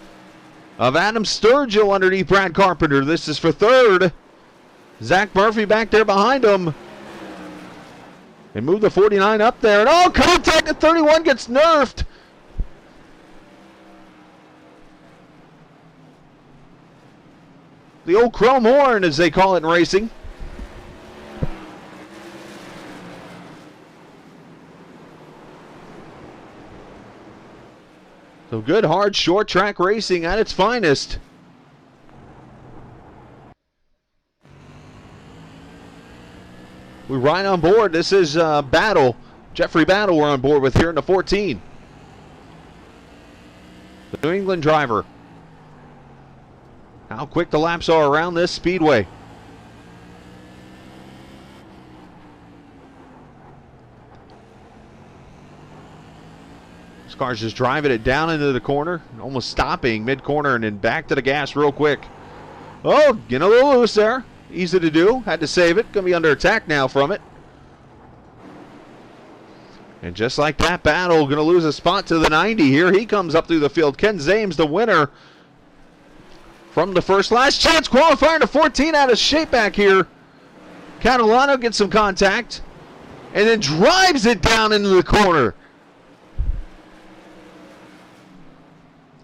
of Adam Sturgill underneath Brad Carpenter. This is for third. Zach Murphy back there behind him. They move the 49 up there, and oh, contact at 31 gets nerfed. The old chrome horn, as they call it in racing. So good, hard, short track racing at its finest. We ride on board. This is Battle. Jeffrey Battle we're on board with here in the 14. The New England driver. How quick the laps are around this speedway. This car's just driving it down into the corner, almost stopping mid-corner and then back to the gas real quick. Oh, getting a little loose there. Easy to do. Had to save it. Going to be under attack now from it. And just like that, Battle going to lose a spot to the 90 here. He comes up through the field. Ken Zames, the winner from the first last chance qualifier to 14 out of shape back here. Catalano gets some contact and then drives it down into the corner.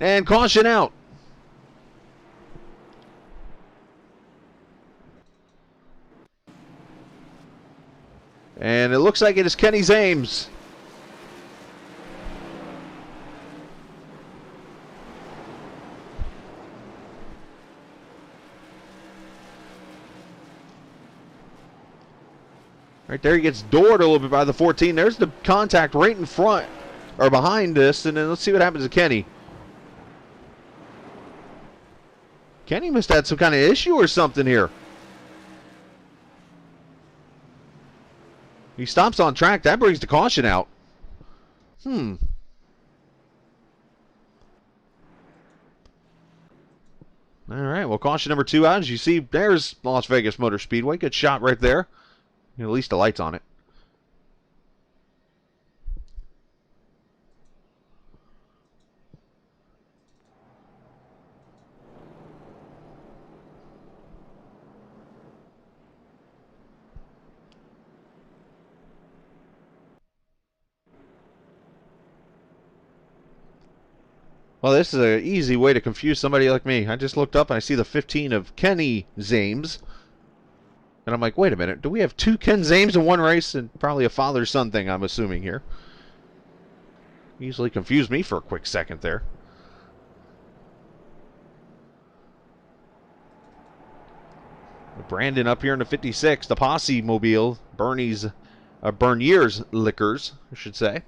And caution out. And it looks like it is Kenny Zames. Right there, he gets doored a little bit by the 14. There's the contact right in front, or behind this, and then let's see what happens to Kenny. Kenny must have had some kind of issue or something here. He stops on track. That brings the caution out. All right, well, caution number 2 out. As you see, there's Las Vegas Motor Speedway. Good shot right there. At least the light's on it. Well, this is an easy way to confuse somebody like me. I just looked up and I see the 15 of Kenny Zames. And I'm like, wait a minute, do we have 2 Ken Zames in one race? And probably a father-son thing, I'm assuming here. Easily confused me for a quick second there. Brandon up here in the 56, the Posse Mobile, Bernier's Liquors, I should say.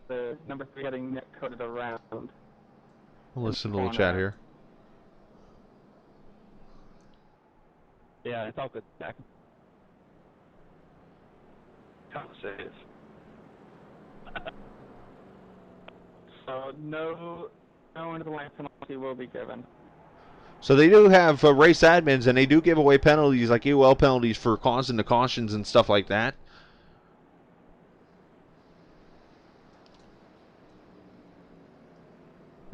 The number 3 getting net coded around.
We'll listen to a little chat here.
Yeah, it's all good. Back. Can't save. So no into the line penalty will be given.
So they do have race admins, and they do give away penalties like UL penalties for causing the cautions and stuff like that.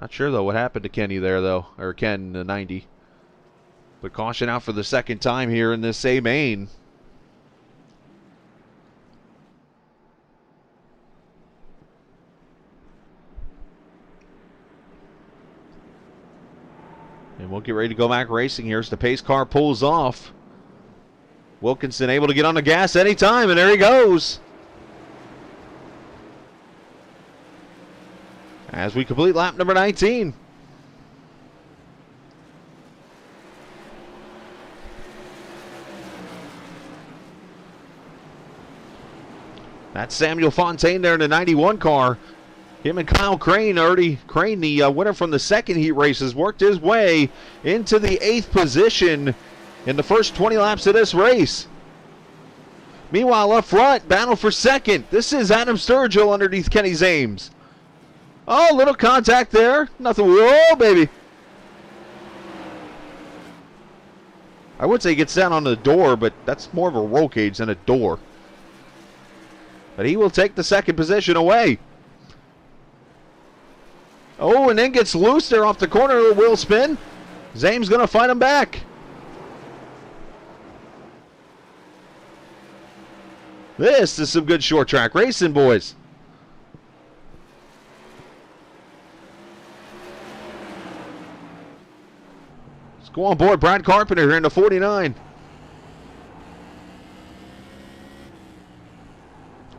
Not sure, though, what happened to Kenny there, though. Or Ken, the 90. But caution out for the second time here in this same main. And we'll get ready to go back racing here as the pace car pulls off. Wilkinson able to get on the gas anytime, and there he goes. As we complete lap number 19. That's Samuel Fontaine there in the 91 car. Him and Kyle Crane, Crane, the winner from the second heat races, worked his way into the 8th position in the first 20 laps of this race. Meanwhile, up front, battle for second. This is Adam Sturgill underneath Kenny Zames. Oh, little contact there. Nothing. Whoa, baby. I would say he gets down on the door, but that's more of a roll cage than a door. But he will take the second position away. Oh, and then gets loose there off the corner of the wheel spin. Zame's going to fight him back. This is some good short track racing, boys. Let's go on board Brad Carpenter here in the 49.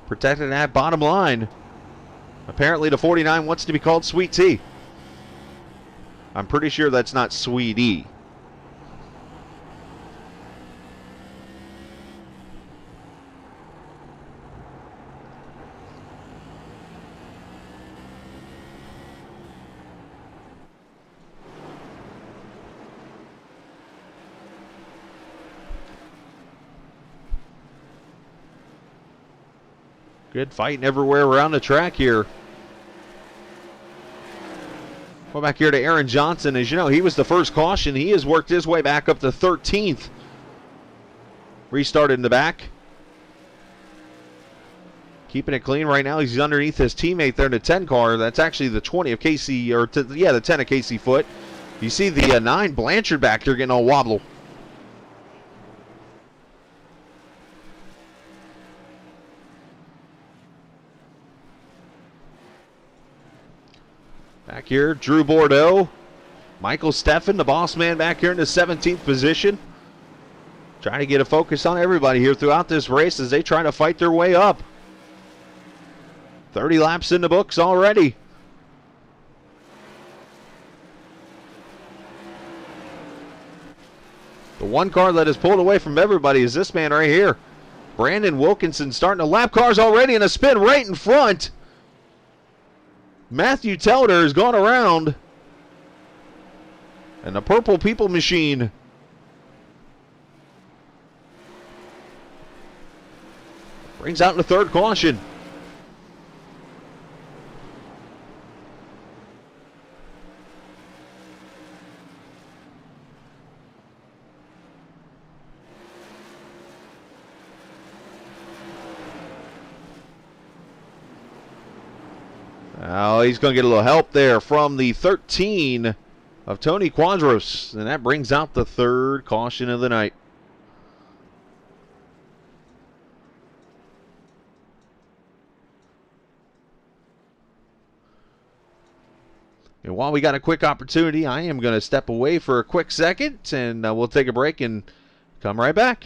Protecting that bottom line. Apparently the 49 wants to be called Sweet Tea. I'm pretty sure that's not Sweetie. Good fighting everywhere around the track here. Go back here to Aaron Johnson. As you know, he was the first caution. He has worked his way back up to 13th. Restarted in the back. Keeping it clean right now. He's underneath his teammate there in the 10 car. That's actually the 20 of Casey, or the 10 of Casey Foote. You see the 9 Blanchard back here getting all wobble. Back here, Drew Bordeaux. Michael Steffen, the boss man, back here in the 17th position. Trying to get a focus on everybody here throughout this race as they try to fight their way up. 30 laps in the books already. The one car that has pulled away from everybody is this man right here. Brandon Wilkinson starting to lap cars already in a spin right in front. Matthew Telder has gone around. And the Purple People Machine brings out in the third caution. Oh, he's going to get a little help there from the 13 of Tony Quadros. And that brings out the third caution of the night. And while we got a quick opportunity, I am going to step away for a quick second. And we'll take a break and come right back.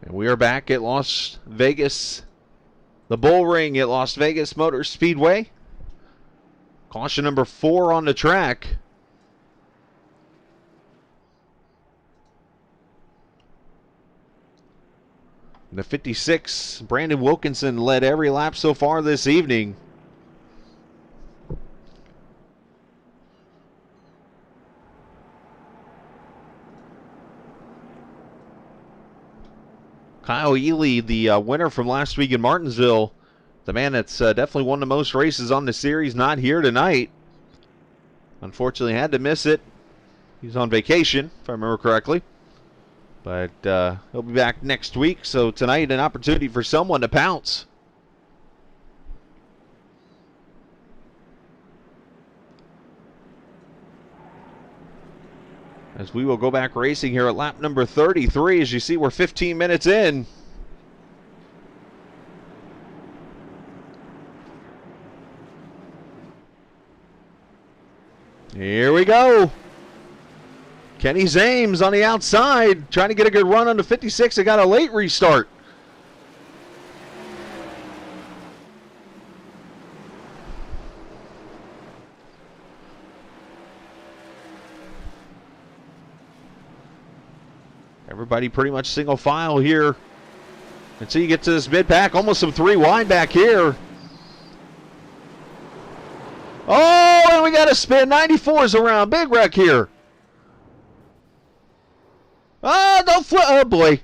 And we are back at Las Vegas, the Bullring at Las Vegas Motor Speedway. Caution number 4 on the track. The 56, Brandon Wilkinson, led every lap so far this evening. Kyle Ely, the winner from last week in Martinsville, the man that's definitely won the most races on the series, not here tonight. Unfortunately, had to miss it. He's on vacation, if I remember correctly. But he'll be back next week, so tonight an opportunity for someone to pounce. as we will go back racing here at lap number 33. As you see, we're 15 minutes in. Here we go. Kenny Zames on the outside, trying to get a good run on the 56. It got a late restart. Everybody pretty much single file here until you get to this mid-pack. Almost some 3 wide back here. Oh, and we got a spin. 94's around. Big wreck here. Oh, don't flip. Oh, boy.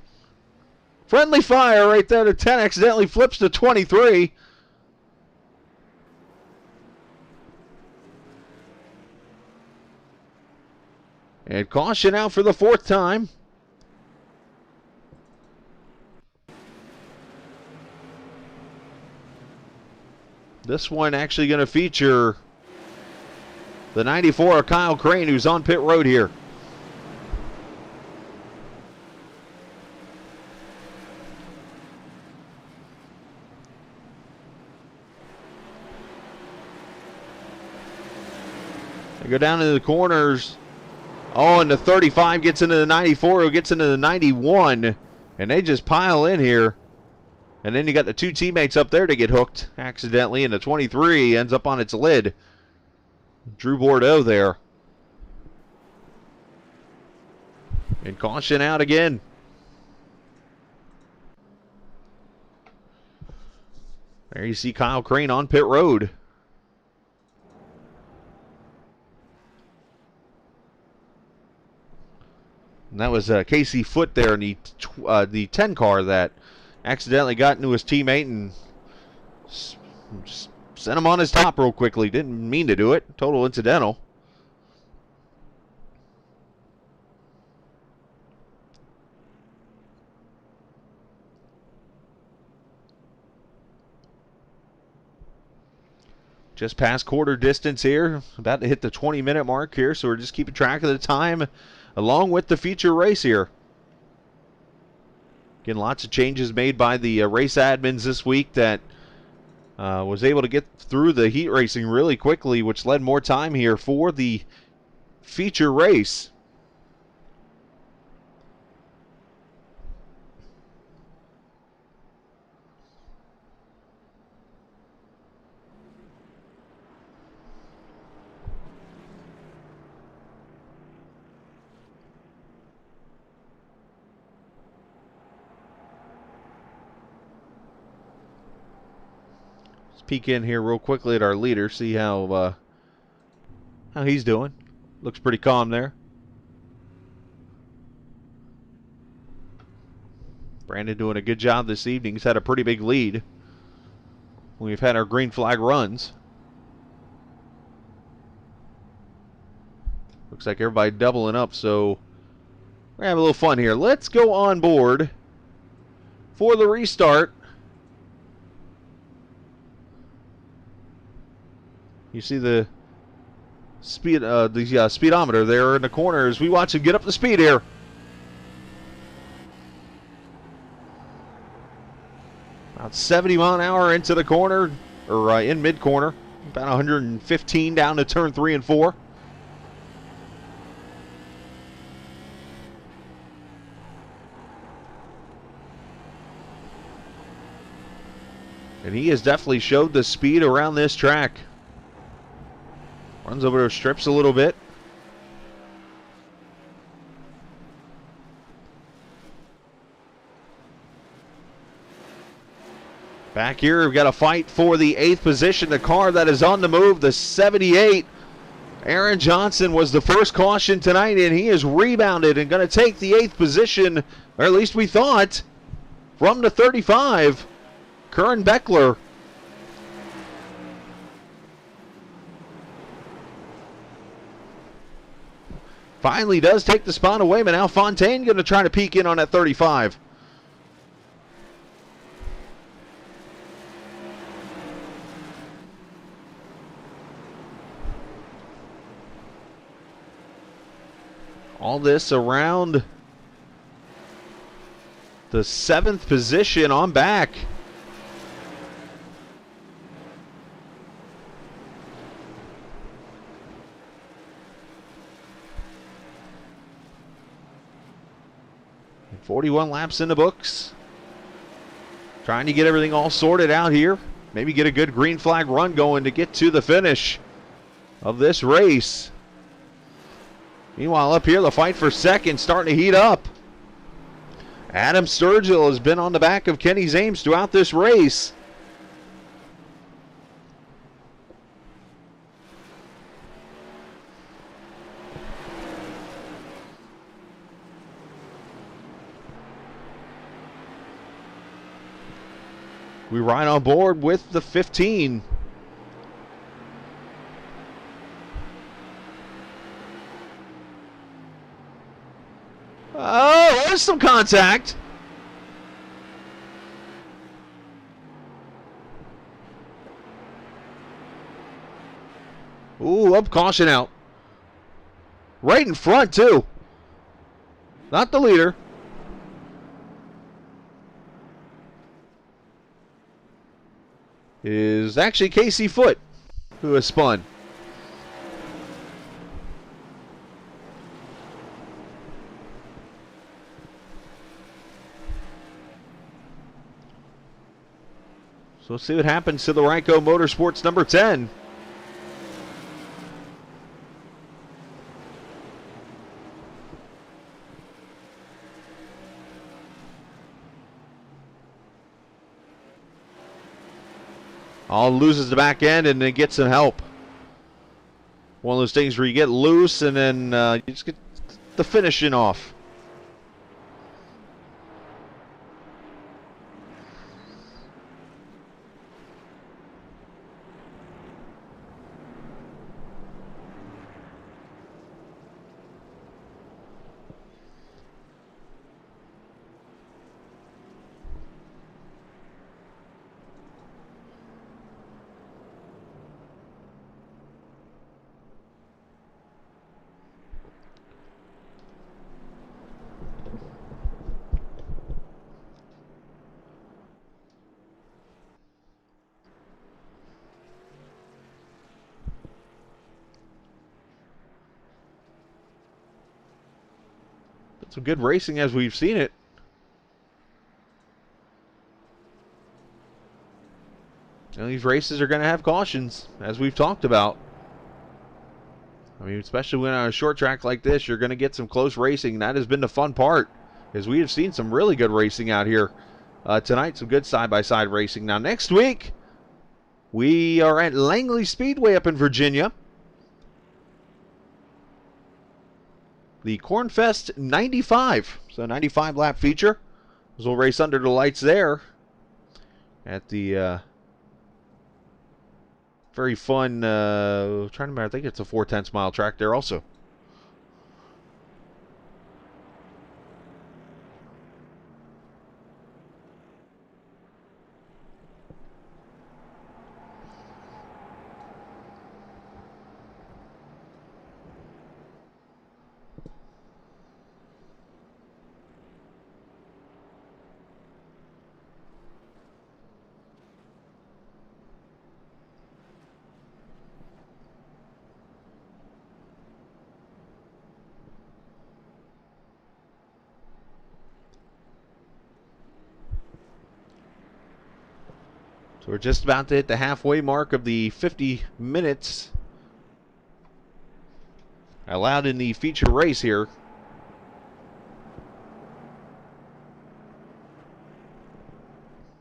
Friendly fire right there. The 10 accidentally flips to 23. And caution out for the 4th time. This one actually going to feature the 94 of Kyle Crane, who's on pit road here. They go down into the corners. Oh, and the 35 gets into the 94, who gets into the 91. And they just pile in here. And then you got the 2 teammates up there to get hooked accidentally, and the 23 ends up on its lid. Drew Bordeaux there. And caution out again. There you see Kyle Crane on pit road. And that was Casey Foote there in the 10 car that accidentally got into his teammate and just sent him on his top real quickly. Didn't mean to do it. Total incidental. Just past quarter distance here. About to hit the 20-minute mark here, so we're just keeping track of the time along with the feature race here. Again, lots of changes made by the race admins this week that was able to get through the heat racing really quickly, which led more time here for the feature race. Peek in here real quickly at our leader, see how he's doing. Looks pretty calm there. Brandon doing a good job this evening. He's had a pretty big lead when we've had our green flag runs. Looks like everybody doubling up, so we're having a little fun here. Let's go on board for the restart. You see the speed, speedometer there in the corner as we watch him get up to speed here. About 70 mile an hour into the corner, or in mid corner. About 115 down to turn 3 and 4. And he has definitely showed the speed around this track. Runs over to strips a little bit. Back here, we've got a fight for the 8th position. The car that is on the move, the 78. Aaron Johnson was the first caution tonight, and he is rebounded and going to take the 8th position, or at least we thought, from the 35. Curran Beckler. Finally does take the spot away, but now Fontaine going to try to peek in on that 35. All this around the 7th position on back. And 41 laps in the books. Trying to get everything all sorted out here. Maybe get a good green flag run going to get to the finish of this race. Meanwhile, up here, the fight for second starting to heat up. Adam Sturgill has been on the back of Kenny Zames throughout this race. We ride on board with the 15. Oh, there's some contact. Ooh, up caution out. Right in front, too. Not the leader. Is actually Casey Foote, who has spun. So let's see what happens to the Ryco Motorsports number 10. All loses the back end and then gets some help. One of those things where you get loose and then you just get the finishing off. Some good racing as we've seen it. And these races are going to have cautions, as we've talked about. I mean, especially when on a short track like this, you're going to get some close racing. That has been the fun part, is we have seen some really good racing out here tonight. Some good side-by-side racing. Now, next week, we are at Langley Speedway up in Virginia. The Cornfest 95. So 95 lap feature. We'll race under the lights there at the very fun, trying to remember, I think it's a 4/10 mile track there also. So we're just about to hit the halfway mark of the 50 minutes allowed in the feature race here.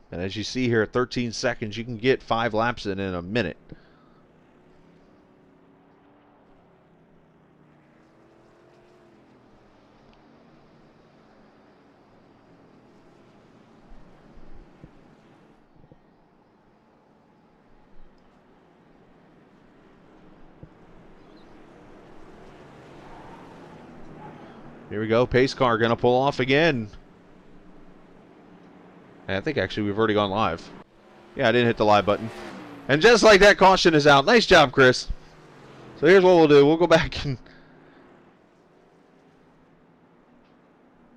And as you see here at 13 seconds, you can get 5 laps in a minute. Here we go, pace car gonna pull off again. And I think actually we've already gone live. Yeah, I didn't hit the live button. And just like that, caution is out. Nice job, Chris. So here's what we'll do. We'll go back and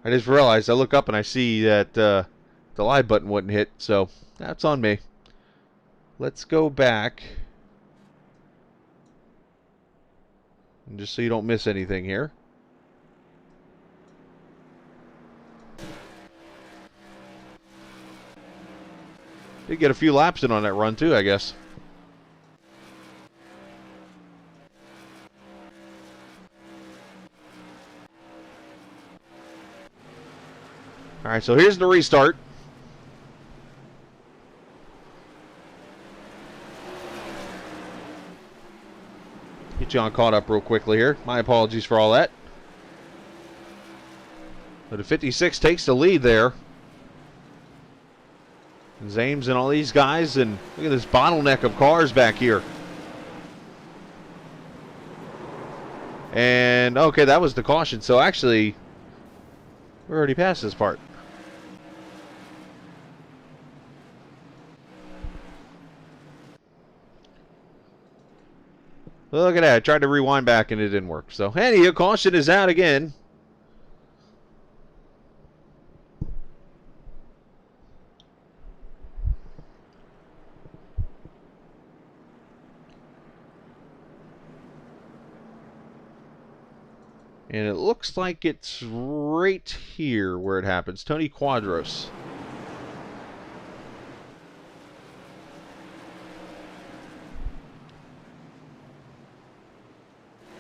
I just realized I look up and I see that the live button wouldn't hit, so that's on me. Let's go back. And just so you don't miss anything here. Did get a few laps in on that run too, I guess. All right, so here's the restart. Get John caught up real quickly here. My apologies for all that. But a 56 takes the lead there. And Zames and all these guys, and look at this bottleneck of cars back here. And, okay, that was the caution. So actually, we're already past this part. Look at that. I tried to rewind back and it didn't work. So, anyway, caution is out again. And it looks like it's right here where it happens. Tony Quadros.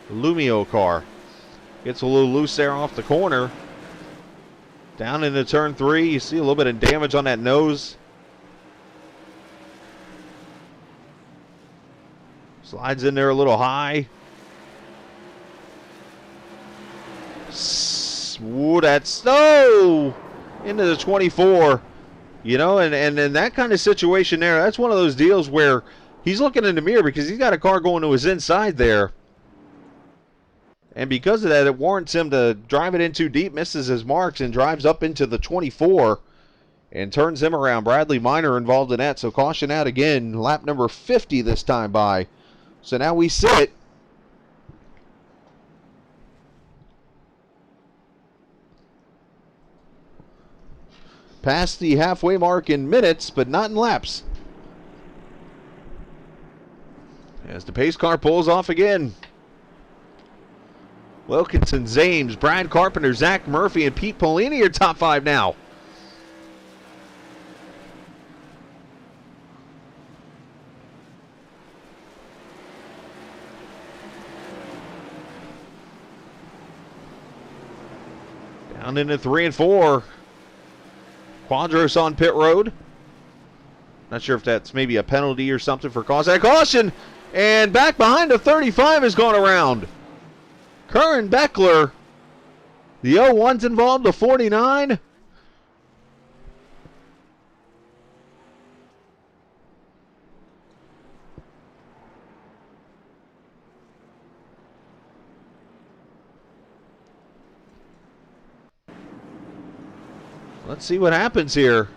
Lumio car. Gets a little loose there off the corner. Down into turn 3. You see a little bit of damage on that nose. Slides in there a little high. Ooh, that's into the 24. You know, and in that kind of situation there, that's one of those deals where he's looking in the mirror because he's got a car going to his inside there. And because of that, it warrants him to drive it in too deep, misses his marks, and drives up into the 24 and turns him around. Bradley Minor involved in that, so caution out again. Lap number 50 this time by. So now we sit past the halfway mark in minutes, but not in laps. As the pace car pulls off again. Wilkinson, Zames, Brad Carpenter, Zach Murphy, and Pete Polini are top 5 now. Down into 3 and 4. Quadros on pit road. Not sure if that's maybe a penalty or something for cause that caution. And back behind the 35 is going around. Curran Beckler. The 01's involved, the 49. Let's see what happens here.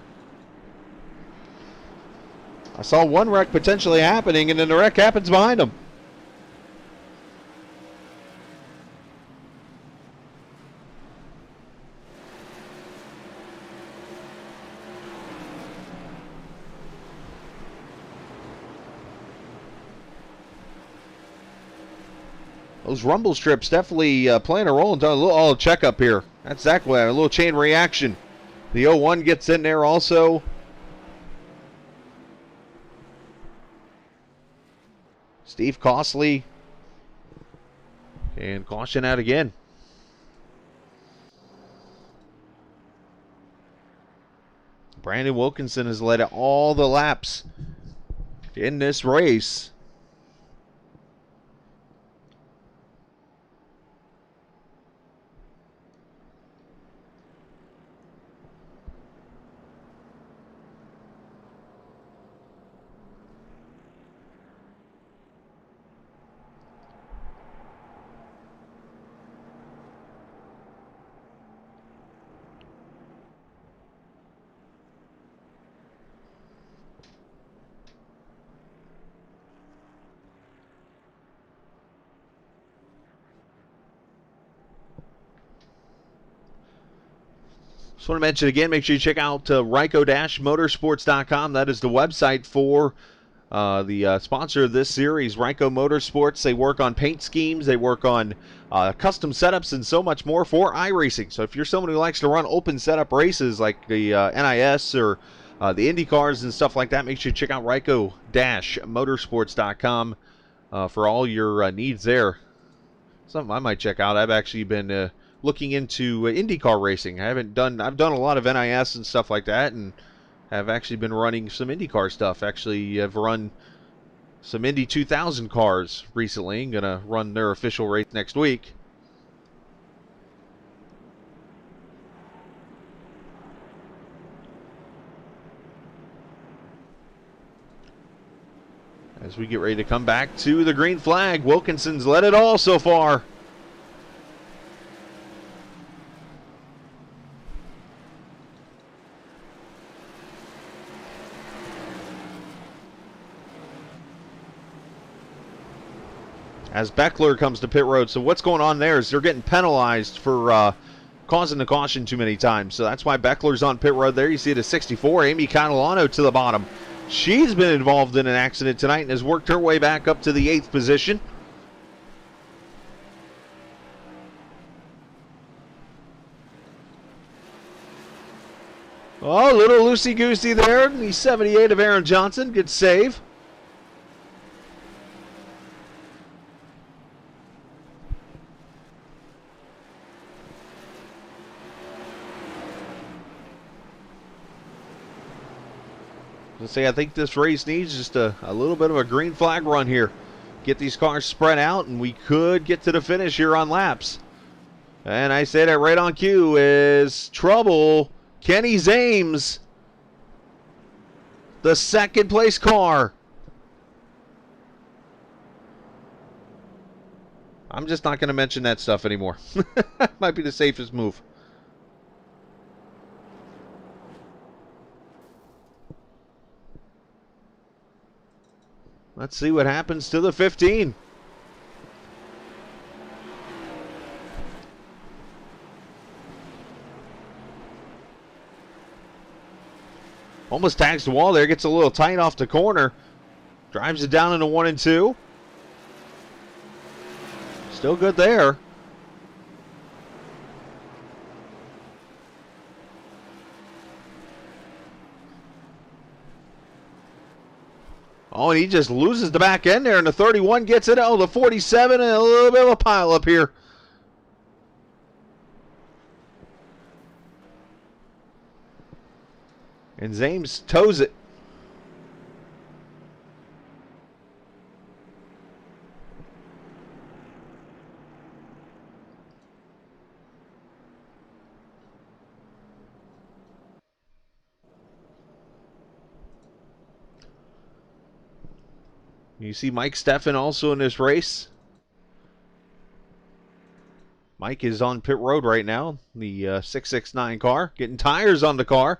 I saw one wreck potentially happening, and then the wreck happens behind him. Those rumble strips definitely playing a role in a little checkup here. That's exactly a little chain reaction. The 01 gets in there also. Steve Costley. And caution out again. Brandon Wilkinson has led all the laps in this race. Just want to mention again, make sure you check out Ryco-Motorsports.com. That is the website for the sponsor of this series, Ryco Motorsports. They work on paint schemes, they work on custom setups, and so much more for iRacing. So if you're someone who likes to run open setup races like the NIS or the Indy cars and stuff like that, make sure you check out Ryco-Motorsports.com for all your needs there. Something I might check out. I've actually been looking into IndyCar racing. I've done a lot of NIS and stuff like that, and have actually been running some IndyCar stuff. Actually, I've run some Indy 2000 cars recently. I'm going to run their official race next week. As we get ready to come back to the green flag, Wilkinson's led it all so far. As Beckler comes to pit road. So what's going on there is they're getting penalized for causing the caution too many times. So that's why Beckler's on pit road there. You see it at 64. Amy Catalano to the bottom. She's been involved in an accident tonight and has worked her way back up to the 8th position. Oh, a little loosey-goosey there. The 78 of Aaron Johnson. Good save. I think this race needs just a little bit of a green flag run here. Get these cars spread out, and we could get to the finish here on laps. And I say that right on cue is trouble. Kenny Zames, the second place car. I'm just not going to mention that stuff anymore. Might be the safest move. Let's see what happens to the 15. Almost tags the wall there. Gets a little tight off the corner. Drives it down into 1 and 2. Still good there. Oh, and he just loses the back end there, and the 31 gets it. Oh, the 47, and a little bit of a pile up here. And Zames toes it. You see Mike Steffen also in this race. Mike is on pit road right now, the 669 car, getting tires on the car.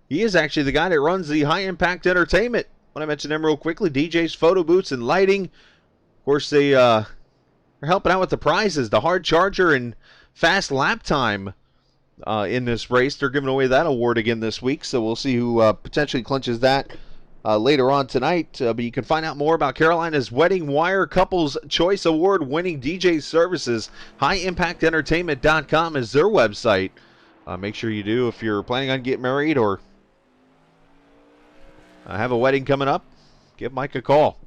He is actually the guy that runs the High Impact Entertainment. I want to mention them real quickly. DJ's photo booths and lighting. Of course, they are helping out with the prizes, the hard charger and fast lap time in this race. They're giving away that award again this week, so we'll see who potentially clinches that later on tonight. But you can find out more about Carolina's Wedding Wire Couples Choice Award winning DJ services. HighImpactEntertainment.com is their website. Make sure you do if you're planning on getting married or have a wedding coming up. Give Mike a call.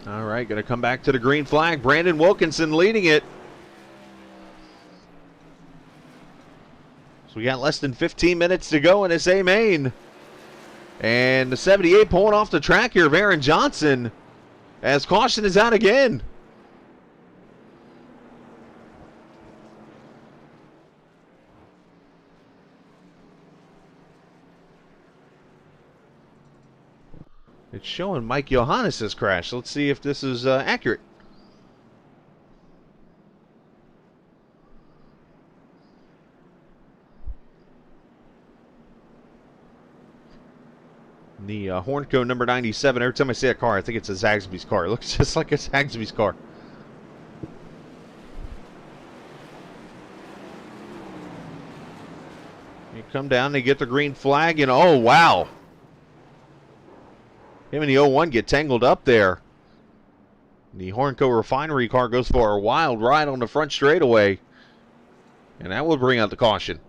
All right, going to come back to the green flag. Brandon Wilkinson leading it. So we got less than 15 minutes to go in this A main. And the 78 pulling off the track here of Aaron Johnson. as caution is out again. It's showing Mike Johannes' crash. Let's see if this is accurate. The Hornco number 97. Every time I see a car, I think it's a Zaxby's car. It looks just like a Zaxby's car. You come down, they get the green flag, and oh, wow. Him and the 01 get tangled up there. The Hornco refinery car goes for a wild ride on the front straightaway. And that will bring out the caution.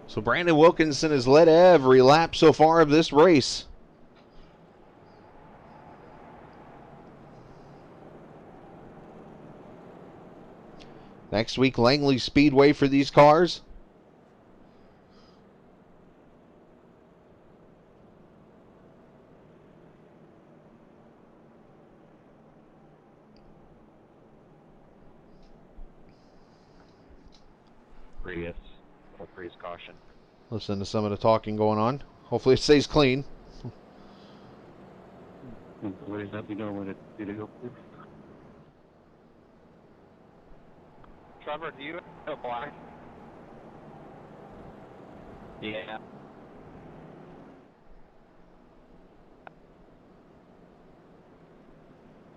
So Brandon Wilkinson has led every lap so far of this race. Next week, Langley Speedway for these cars.
Prius. Or Prius caution.
Listen to some of the talking going on. Hopefully it stays clean.
Please let me know when it's video.
Trevor, do you have a black?
Yeah.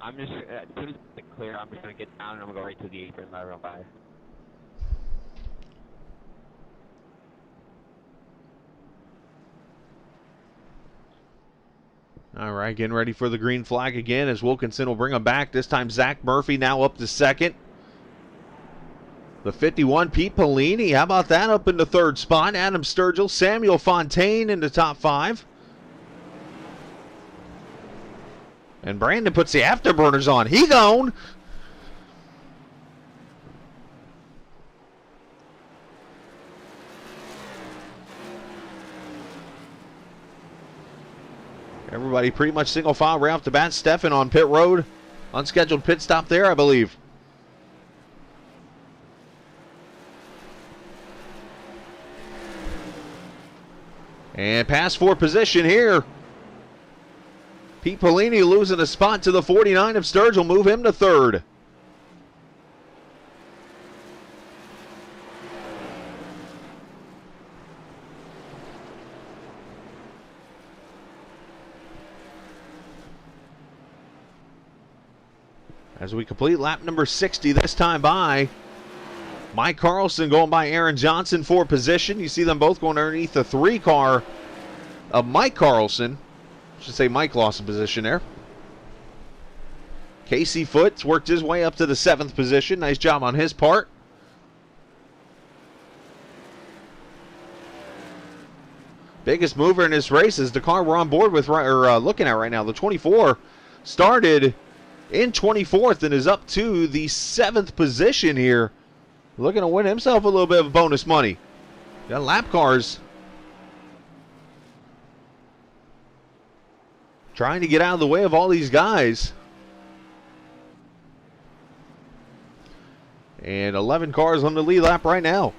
I'm just, as soon as it's clear, I'm just going to get down and I'm going to go right to the apron and let her by.
All right, getting ready for the green flag again as Wilkinson will bring him back. This time Zach Murphy now up to second. The 51, Pete Pellini. How about that up in the third spot? Adam Sturgill, Samuel Fontaine in the top five. And Brandon puts the afterburners on. He gone. Everybody pretty much single file right off the bat. Stefan on pit road. Unscheduled pit stop there, I believe. And pass for position here. Pete Pellini losing a spot to the 49 of Sturgill. Move him to third. As we complete lap number 60 this time by Mike Carlson going by Aaron Johnson for position. You see them both going underneath the 3 car of Mike Carlson. I should say Mike lost a position there. Casey Foots worked his way up to the 7th position. Nice job on his part. Biggest mover in this race is the car we're on board with, or looking at right now. The 24 started in 24th and is up to the 7th position here. Looking to win himself a little bit of bonus money. Got lap cars. Trying to get out of the way of all these guys. And 11 cars on the lead lap right now.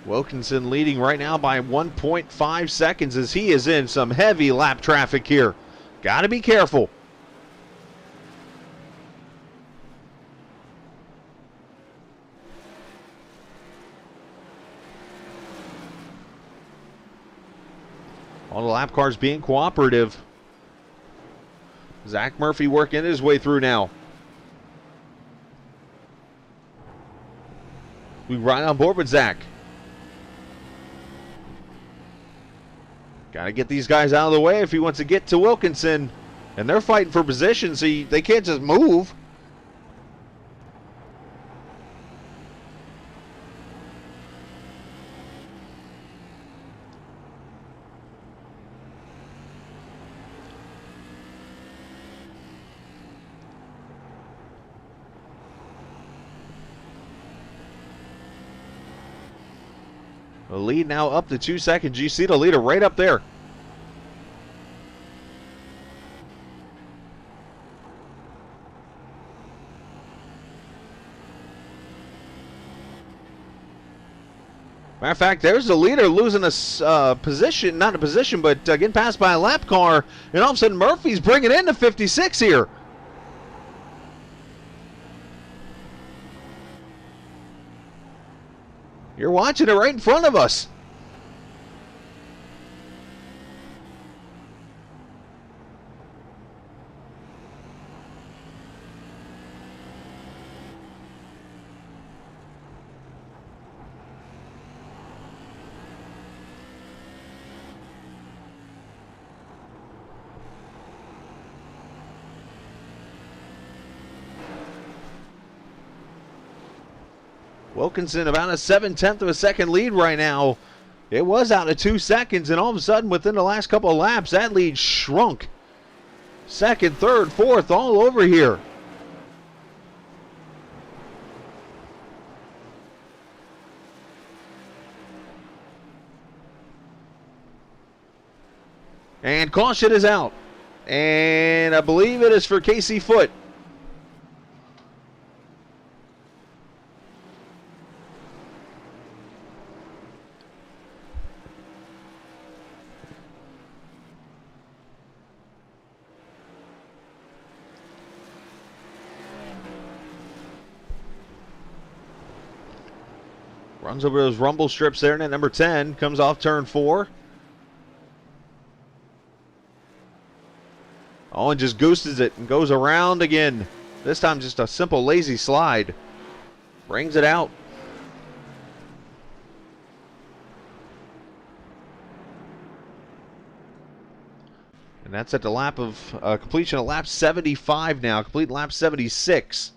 Wilkinson leading right now by 1.5 seconds as he is in some heavy lap traffic here. Got to be careful. All the lap cars being cooperative. Zach Murphy working his way through now. We ride on board with Zach. Got to get these guys out of the way if he wants to get to Wilkinson. And they're fighting for position, so they can't just move. The lead now up to 2 seconds. You see the leader right up there. Matter of fact, there's the leader losing a position, not a position, but getting passed by a lap car, and all of a sudden Murphy's bringing in the 56 here. You're watching it right in front of us. Wilkinson about a 7/10 of a second lead right now. It was out of 2 seconds, and all of a sudden, within the last couple of laps, that lead shrunk. Second, third, fourth, all over here. And caution is out. And I believe it is for Casey Foote. Runs over those rumble strips there, and at number 10 comes off turn 4. Oh, and just gooses it and goes around again. This time just a simple lazy slide. Brings it out. And that's at the lap of completion of lap 75 now. Complete lap 76.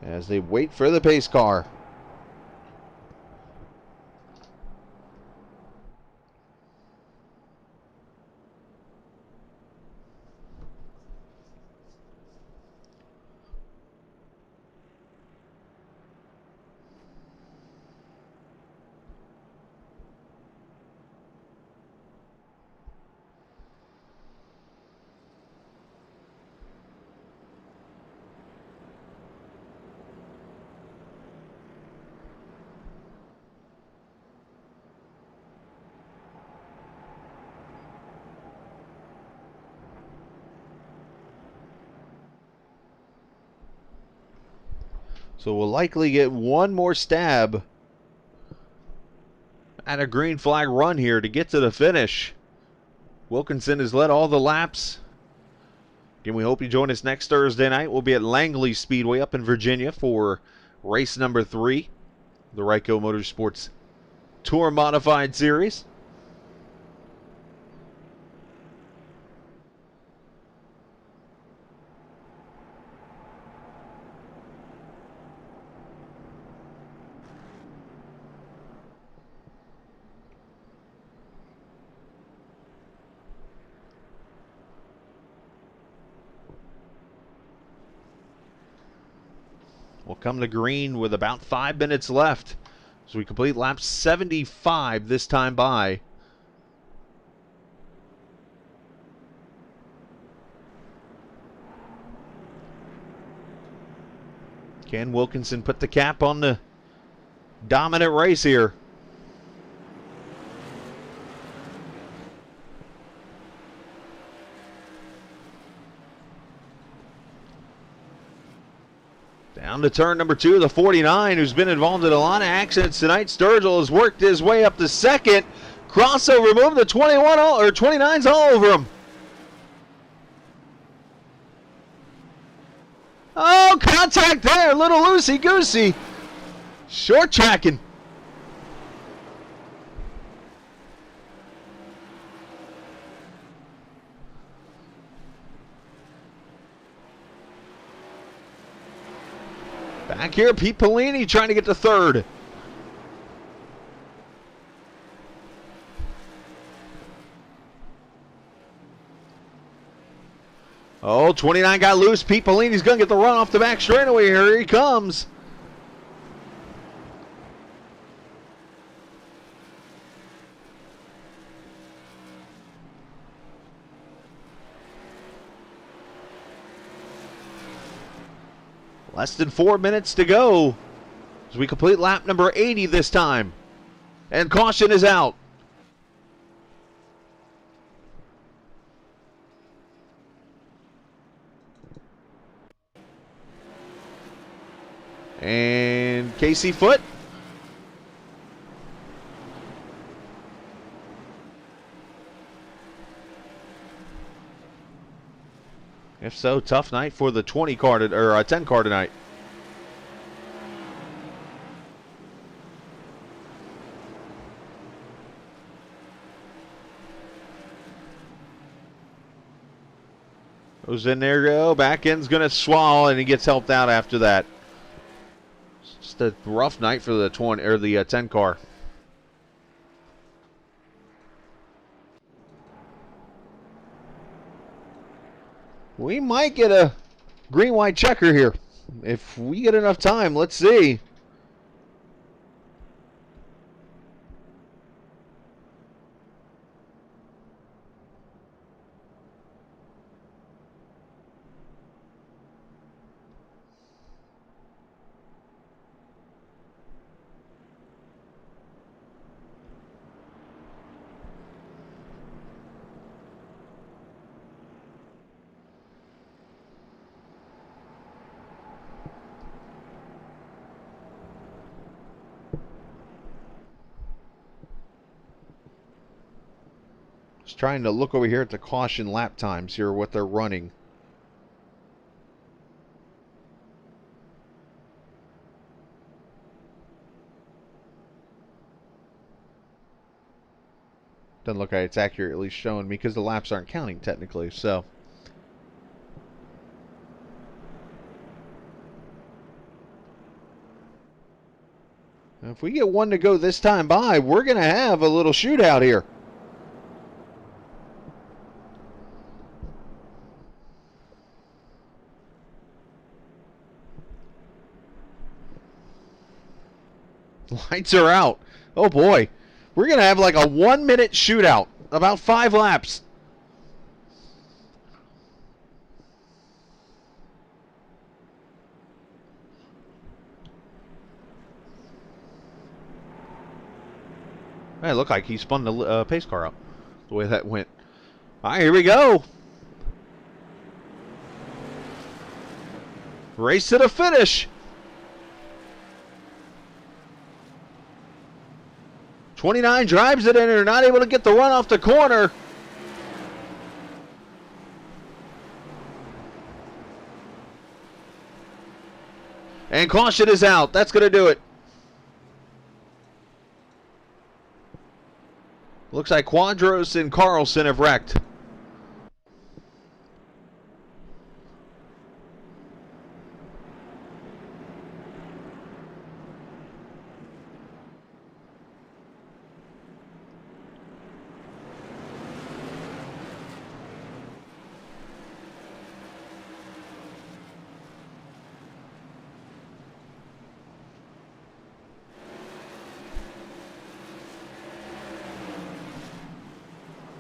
As they wait for the pace car. So we'll likely get one more stab at a green flag run here to get to the finish. Wilkinson has led all the laps. Again, we hope you join us next Thursday night. We'll be at Langley Speedway up in Virginia for race number 3, the Ryco Motorsports Tour Modified Series. We'll come to green with about 5 minutes left as we complete lap 75 this time by. Can Wilkinson put the cap on the dominant race here? Down to turn number 2, the 49, who's been involved in a lot of accidents tonight. Sturgill has worked his way up to second. Crossover move, the 21 or 29's all over him. Oh, contact there, little loosey-goosey. Short tracking. Back here, Pete Pellini trying to get to third. Oh, 29 got loose. Pete Pellini's going to get the run off the back straightaway. Here he comes. Less than 4 minutes to go as we complete lap number 80 this time. And caution is out. And Casey Foote. If so, tough night for the 20 car or 10 car tonight. Goes in there, go. Back end's going to swallow, and he gets helped out after that. Just a rough night for the 20 or the 10 car. We might get a green-white checker here. If we get enough time, let's see. Just trying to look over here at the caution lap times here, what they're running. Doesn't look like it's accurately showing me because the laps aren't counting technically, so. If we get one to go this time by, we're going to have a little shootout here. Lights are out. Oh boy. We're going to have like a 1 minute shootout. About 5 laps. It looked like he spun the pace car up. The way that went. All right, here we go. Race to the finish. 29 drives it in and are not able to get the run off the corner. And caution is out. That's going to do it. Looks like Quadros and Carlson have wrecked.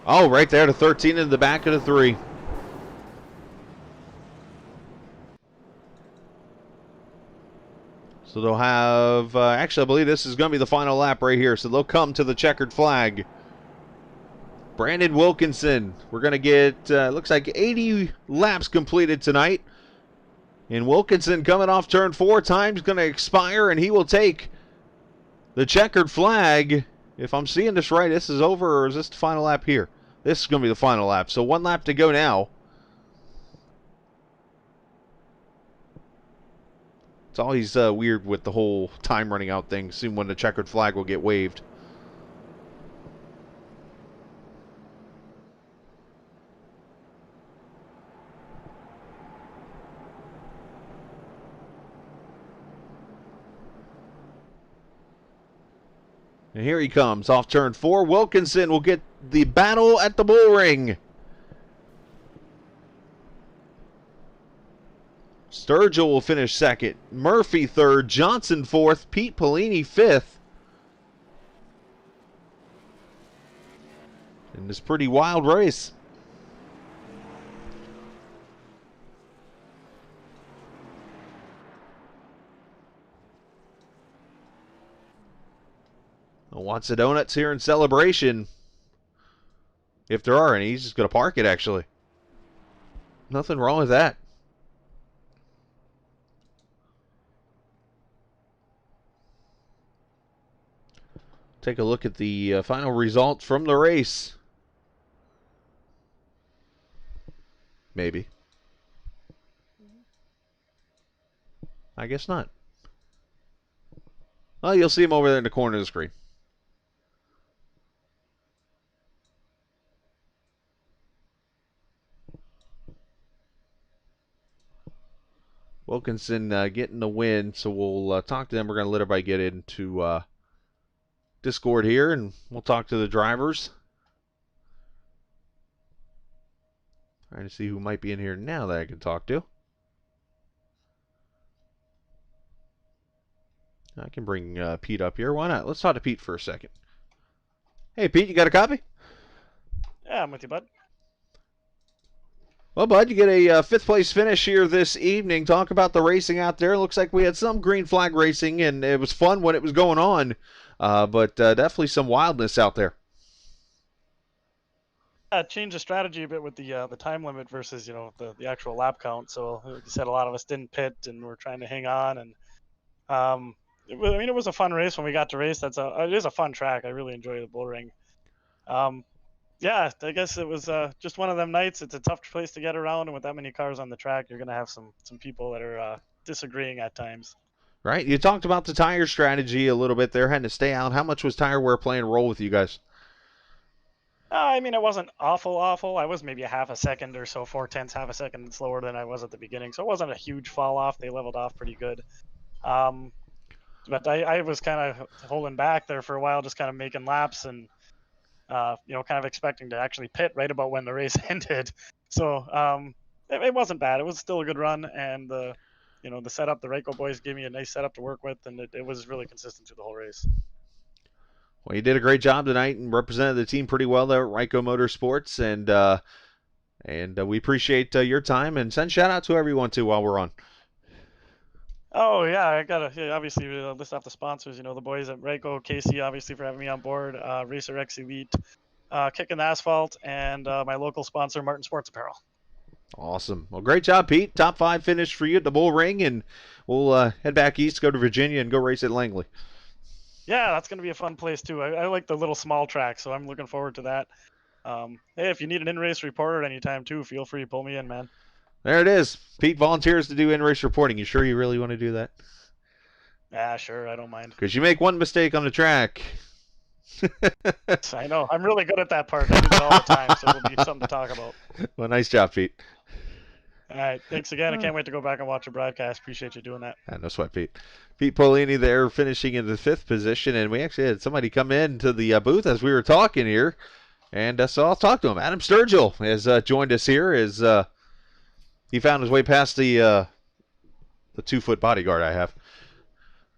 Oh, right there to 13 in the back of the 3. So they'll have, actually I believe this is going to be the final lap right here. So they'll come to the checkered flag. Brandon Wilkinson. We're going to get, looks like 80 laps completed tonight. And Wilkinson coming off turn 4. Time's going to expire, and he will take the checkered flag. If I'm seeing this right, this is over, or is this the final lap here? This is going to be the final lap. So 1 lap to go now. It's always weird with the whole time running out thing. Soon when the checkered flag will get waved. And here he comes off turn 4. Wilkinson will get the battle at the Bullring. Sturgill will finish second. Murphy third. Johnson fourth. Pete Polini fifth. In this pretty wild race. Wants the donuts here in celebration. If there are any, he's just going to park it, actually. Nothing wrong with that. Take a look at the final results from the race. Maybe. I guess not. Well, you'll see him over there in the corner of the screen. Wilkinson getting the win, so we'll talk to them. We're going to let everybody get into Discord here, and we'll talk to the drivers. Trying to see who might be in here now that I can talk to. I can bring Pete up here. Why not? Let's talk to Pete for a second. Hey, Pete, you got a copy?
Yeah, I'm with you, bud.
Well, bud, you get a fifth place finish here this evening. Talk about the racing out there. Looks like we had some green flag racing, and it was fun when it was going on, but definitely some wildness out there.
Change the strategy a bit with the time limit versus the actual lap count. So like you said, a lot of us didn't pit, and we're trying to hang on. And it was a fun race when we got to race. It is a fun track. I really enjoy the Bullring. Yeah, I guess it was just one of them nights. It's a tough place to get around, and with that many cars on the track, you're gonna have some people that are disagreeing at times.
Right. You talked about the tire strategy a little bit there, having to stay out. How much was tire wear playing a role with you guys?
I mean, it wasn't awful. I was maybe a half a second or so, 4/10, half a second slower than I was at the beginning. So it wasn't a huge fall off. They leveled off pretty good. But I was kind of holding back there for a while, just kind of making laps and, kind of expecting to actually pit right about when the race ended. So it wasn't bad. It was still a good run. And the setup, the Ryco boys gave me a nice setup to work with, and it was really consistent through the whole race.
Well, you did a great job tonight and represented the team pretty well there at Ryco Motorsports, and we appreciate your time, and send shout out to everyone too while we're on.
Oh yeah, I gotta obviously list off the sponsors. The boys at Ryco, Casey, obviously for having me on board, Racer X Elite, Kicking the Asphalt, and my local sponsor, Martin Sports Apparel.
Awesome. Well, great job, Pete. Top 5 finish for you at the Bullring, and we'll head back east, go to Virginia, and go race at Langley.
Yeah, that's gonna be a fun place too. I like the little small track, so I'm looking forward to that. Hey, if you need an in-race reporter anytime too, feel free to pull me in, man.
There it is. Pete volunteers to do in-race reporting. You sure you really want to do that?
Yeah, sure. I don't mind.
Because you make one mistake on the track.
I know. I'm really good at that part. I do it all the time, so it'll be something to talk about.
Well, nice job, Pete.
All right. Thanks again. I can't wait to go back and watch your broadcast. Appreciate you doing that.
No sweat, Pete. Pete Polini there finishing in the 5th position, and we actually had somebody come in to the booth as we were talking here, and so I'll talk to him. Adam Sturgill has joined us here as he found his way past the 2-foot bodyguard I have.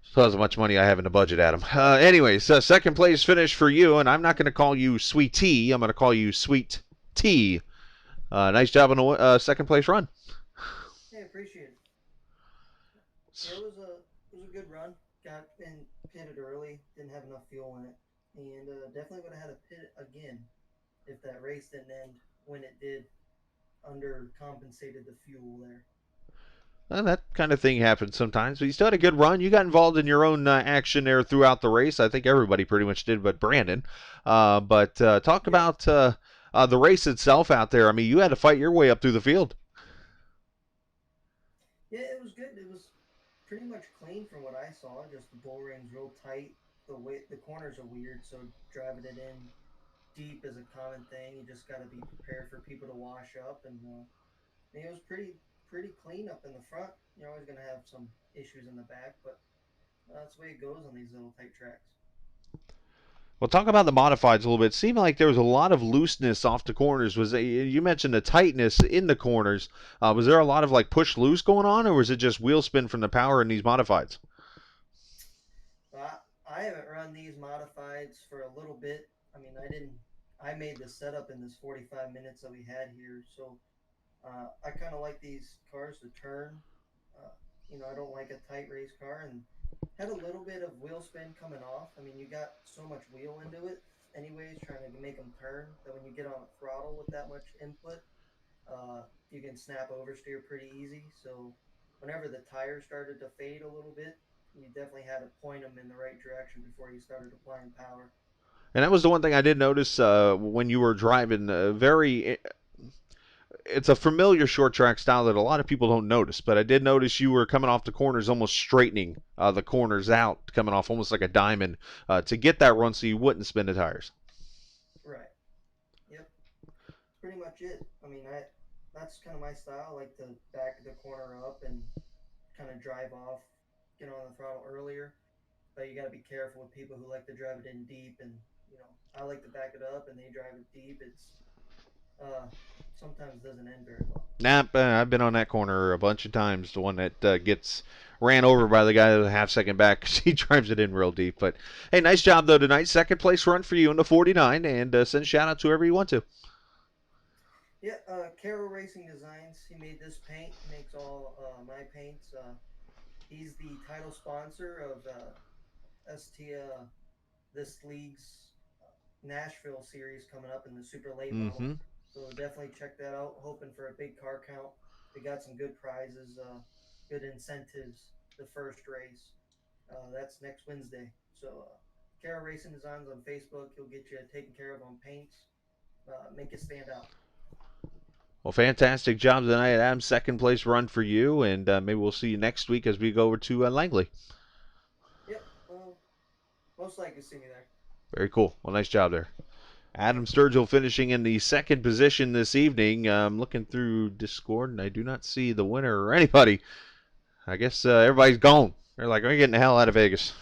So that's how much money I have in the budget, Adam. Anyways, second place finish for you, and I'm not going to call you Sweet Tea. I'm going to call you Sweet Tea. Nice job on the second place run.
Hey, appreciate it. Yeah, it was a good run. Got in pitted early. Didn't have enough fuel in it, and definitely would have had to pit again if that race didn't end when it did. Undercompensated the fuel there.
That kind of thing happens sometimes. But you still had a good run. You got involved in your own action there throughout the race. I think everybody pretty much did, but Brandon. But talk about the race itself out there. I mean, you had to fight your way up through the field.
Yeah, it was good. It was pretty much clean from what I saw. Just the bull ring's real tight. The corners are weird, so driving it in deep is a common thing. You just got to be prepared for people to wash up, and it was pretty clean up in the front. You're always gonna have some issues in the back, but that's the way it goes on these little tight tracks.
Well, talk about the modifieds a little bit. It seemed like there was a lot of looseness off the corners. You mentioned the tightness in the corners? Was there a lot of like push loose going on, or was it just wheel spin from the power in these modifieds?
I haven't run these modifieds for a little bit. I mean, I made the setup in this 45 minutes that we had here, so I kind of like these cars to turn. I don't like a tight race car, and had a little bit of wheel spin coming off. I mean, you got so much wheel into it anyways, trying to make them turn, that when you get on a throttle with that much input, you can snap oversteer pretty easy. So whenever the tires started to fade a little bit, you definitely had to point them in the right direction before you started applying power.
And that was the one thing I did notice when you were driving. It's a familiar short track style that a lot of people don't notice, but I did notice you were coming off the corners, almost straightening the corners out, coming off almost like a diamond to get that run so you wouldn't spin the tires.
Right. Yep. That's pretty much it. I mean, that's kind of my style. I like to back the corner up and kind of drive off, get on the throttle earlier. But you got to be careful with people who like to drive it in deep, and I like to back it up and they drive it deep. It's sometimes doesn't end very well.
I've been on that corner a bunch of times. The one that gets ran over by the guy with a half second back because he drives it in real deep. But hey, nice job though tonight. Second place run for you in the 49, and send a shout out to whoever you want to.
Yeah, Caro Racing Designs. He made this paint. He makes all my paints. He's the title sponsor of this league's Nashville series coming up in the super late model. So definitely check that out. Hoping for a big car count. We got some good prizes, good incentives the first race. That's next Wednesday. So Caro Racing Designs on Facebook. He'll get you taken care of on paints. Make it stand out.
Well, fantastic job tonight, Adam. Second place run for you, and maybe we'll see you next week as we go over to Langley.
Yep. Most likely see me there.
Very cool. Well, nice job there. Adam Sturgill finishing in the second position this evening. I'm looking through Discord, and I do not see the winner or anybody. I guess everybody's gone. They're like, we're getting the hell out of Vegas.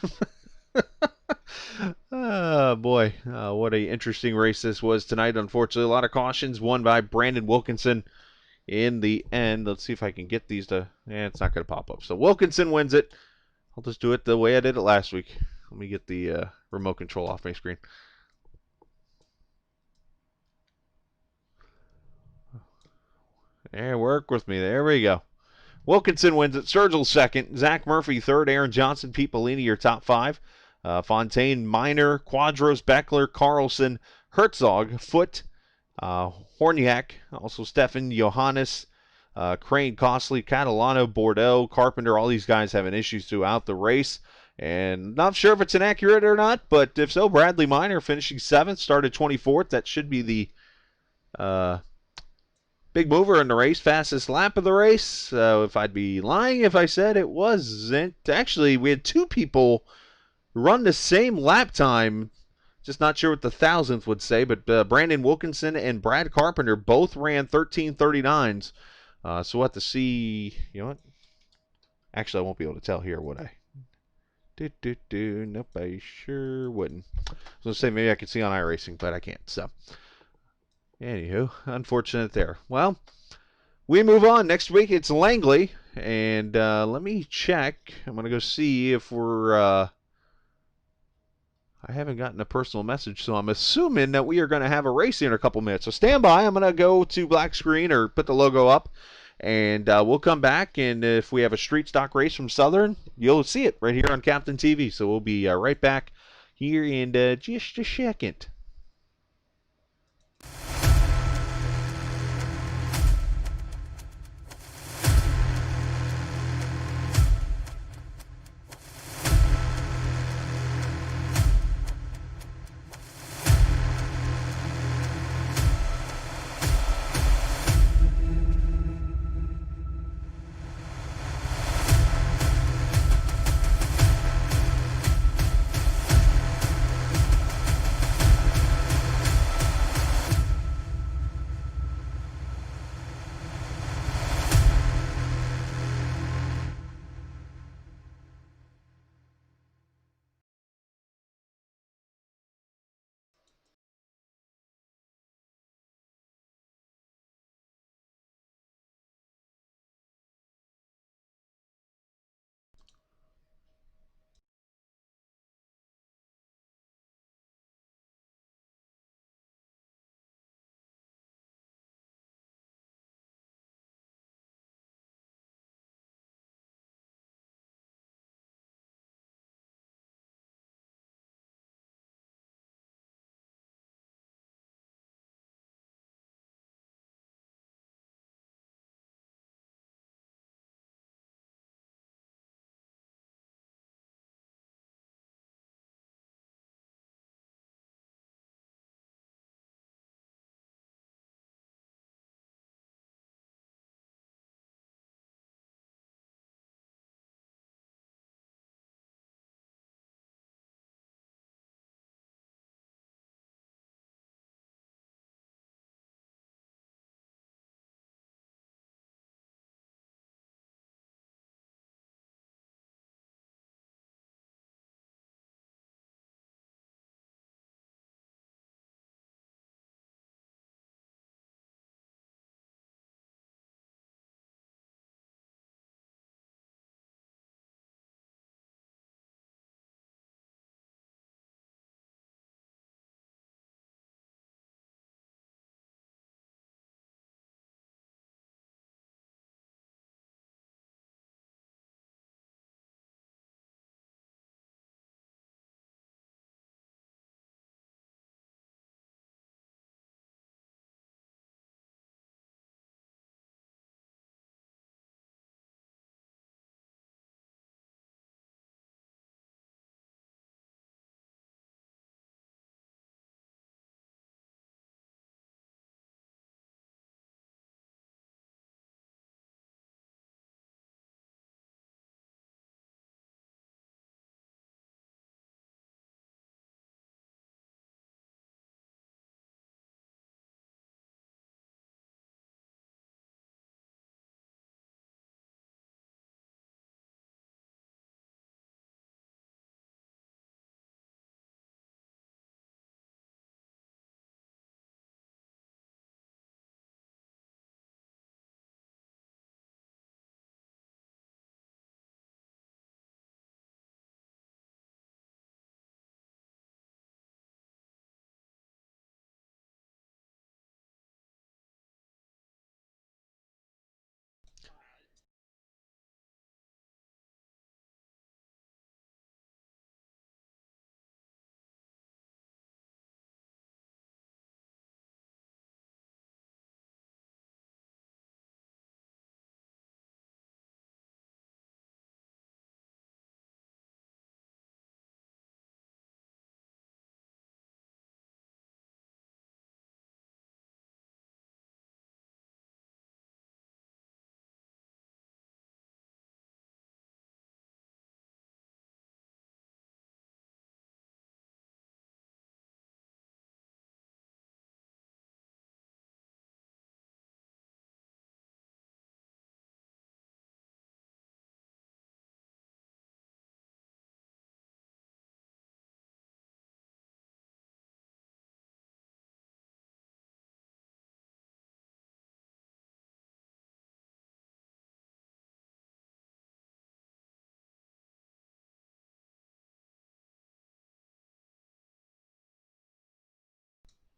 Oh, boy. What an interesting race this was tonight. Unfortunately, a lot of cautions won by Brandon Wilkinson in the end. Let's see if I can get these to... it's not going to pop up. So Wilkinson wins it. I'll just do it the way I did it last week. Let me get the remote control off my screen. There, work with me. There we go. Wilkinson wins it. Sturgill second. Zach Murphy third. Aaron Johnson, Pete Bellini, your top five. Fontaine, Miner, Quadros, Beckler, Carlson, Herzog, Foote, Horniak, also Stefan, Johannes, Crane, Costley, Catalano, Bordeaux, Carpenter. All these guys having issues throughout the race. And not sure if it's inaccurate or not, but if so, Bradley Miner finishing 7th, started 24th. That should be the big mover in the race, fastest lap of the race. So if I'd be lying if I said it wasn't. Actually, we had two people run the same lap time. Just not sure what the 1,000th would say, but Brandon Wilkinson and Brad Carpenter both ran 13:39s. So we'll have to see. You know what? Actually, I won't be able to tell here, would I? Nope, I sure wouldn't. I was going to say maybe I could see on iRacing, but I can't. So, anywho, unfortunate there. Well, we move on. Next week it's Langley, and let me check. I'm going to go see if we're... I haven't gotten a personal message, so I'm assuming that we are going to have a race in a couple minutes. So stand by. I'm going to go to black screen or put the logo up, and we'll come back. And if we have a street stock race from Southern, you'll see it right here on Captain TV. So we'll be right back here in just a second.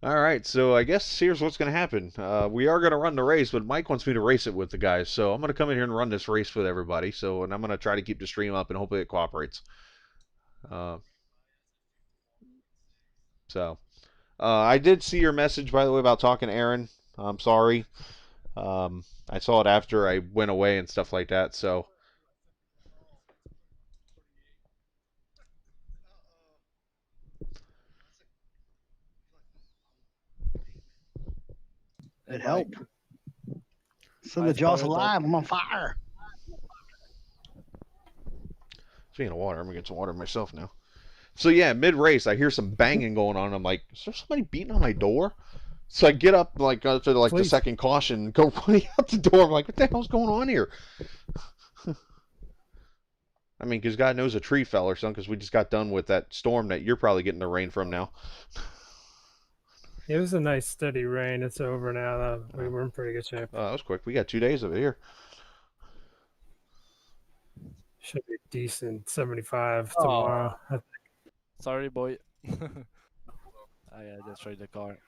All right, so I guess here's what's going to happen. We are going to run the race, but Mike wants me to race it with the guys, so I'm going to come in here and run this race with everybody. And I'm going to try to keep the stream up, and hopefully it cooperates. Uh, so, I did see your message, by the way, about talking to Aaron. I'm sorry. I saw it after I went away and stuff like that. So,
It helped. So
I
the jaw's
spoiled that.
alive. I'm on fire.
speaking of water, I'm going to get some water myself now. So, yeah, mid race, I hear some banging going on. I'm like, is there somebody beating on my door? So I get up to the second caution, and go running out the door. I'm like, what the hell's going on here? I mean, because God knows a tree fell or something, because we just got done with that storm that you're probably getting the rain from now.
It was a nice steady rain. It's over now, though. We were in pretty good shape.
That was quick. We got 2 days of it here.
Should be decent 75 tomorrow. I think.
Sorry, boy. I destroyed the car.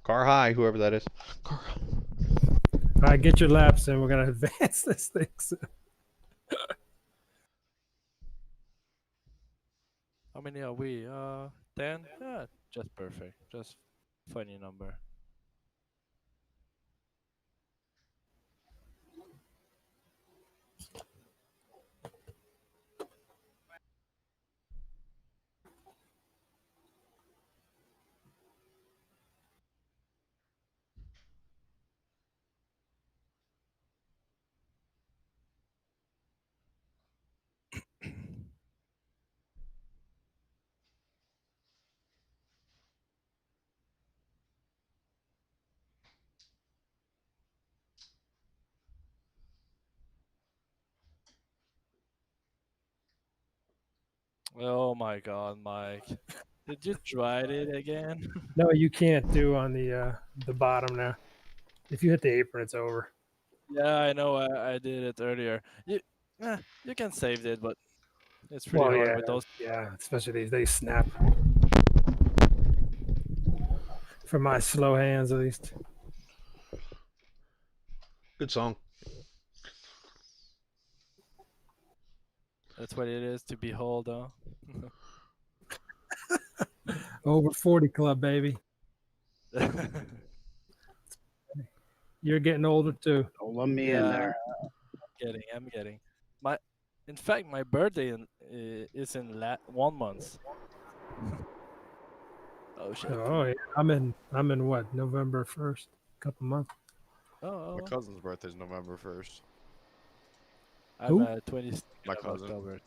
Car high, whoever that is. Car high.
All right, get your laps in. We're going to advance this thing soon.
How many are we? 10? Yeah, just perfect. Just funny number. Oh my god, Mike. Did you try it again?
No, you can't do on the bottom now. If you hit the apron, it's over.
Yeah, I know. I did it earlier. You can save it, but it's pretty
Well,
hard
yeah,
with those.
yeah, especially these. They snap. For my slow hands, at least.
Good song.
That's what it is to behold, huh?
Over 40 club, baby. You're getting older too.
Don't let me in there.
I'm getting. In fact, my birthday is in 1 month. Oh shit.
Oh yeah, I'm in what, November 1st, couple months.
Oh.
My cousin's birthday's November 1st.
I'm
Who?
22nd
My
of
cousin.
October.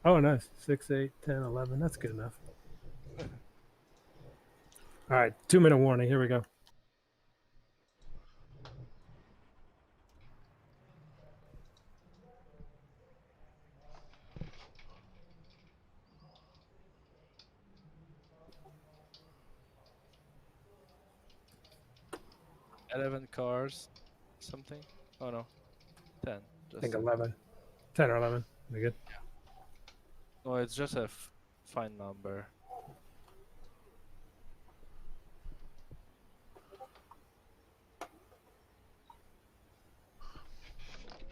Oh, nice. 6, 8, 10, 11. That's good enough. All right, 2-minute warning. Here we go.
$11 cars, something. Oh no, 10.
I think 11, 10 or 11. We good?
No, it's just a fine number.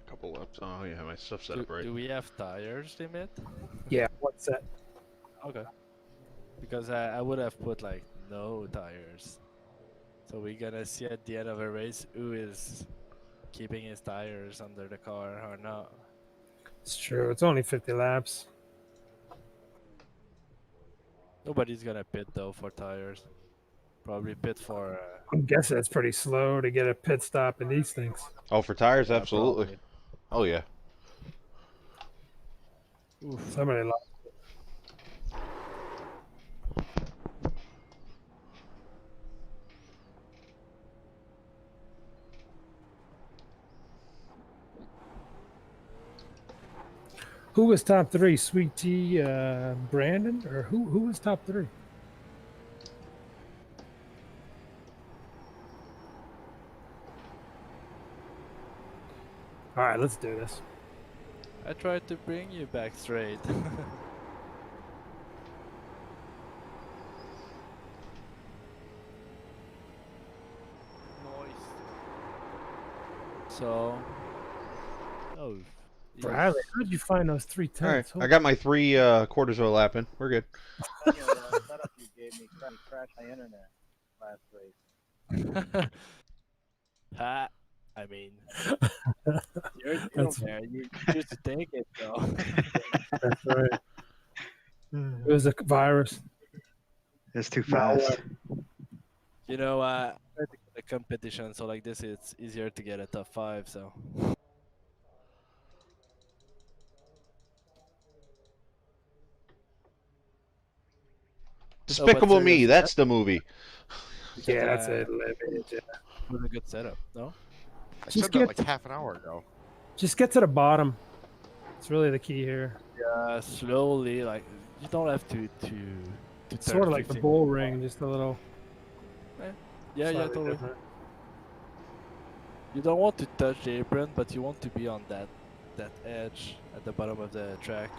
Couple laps. Oh yeah, my stuff's set up right.
Do we have tires limit?
Yeah. What's that?
Okay. Because I would have put like no tires. So we're gonna see at the end of a race who is keeping his tires under the car or not.
It's true. It's only 50 laps.
Nobody's gonna pit though for tires. Probably pit for.
I'm guessing it's pretty slow to get a pit stop in these things.
Oh, for tires,
Yeah,
absolutely.
probably.
Oh yeah.
Somebody lost. Who was top 3? Sweet Tea, Brandon, or who was top 3? All right, let's do this.
I tried to bring you back straight. So, oh,
Bradley, how did you find those 3
All right,
tenths?
I got my 3 quarters of a lap in. We're good.
Setup you gave me crashed my internet last race.
I mean, you're
That's-
there. You choose to take it, though.
That's right. It was a virus.
It's too fast.
You know, I try to get a competition, so like this, it's easier to get a top 5. So.
Despicable Me.
seriously,
That's the movie.
Yeah, that's it. Yeah.
Was a good setup, no?
I
Just
said
get-
that like half an hour ago.
Just get to the bottom. It's really the key here.
Yeah, slowly. Like you don't have to
Sort of like the
15.
bull ring, just a little.
Yeah,
slightly
totally.
different.
You don't want to touch the apron, but you want to be on that edge at the bottom of the track.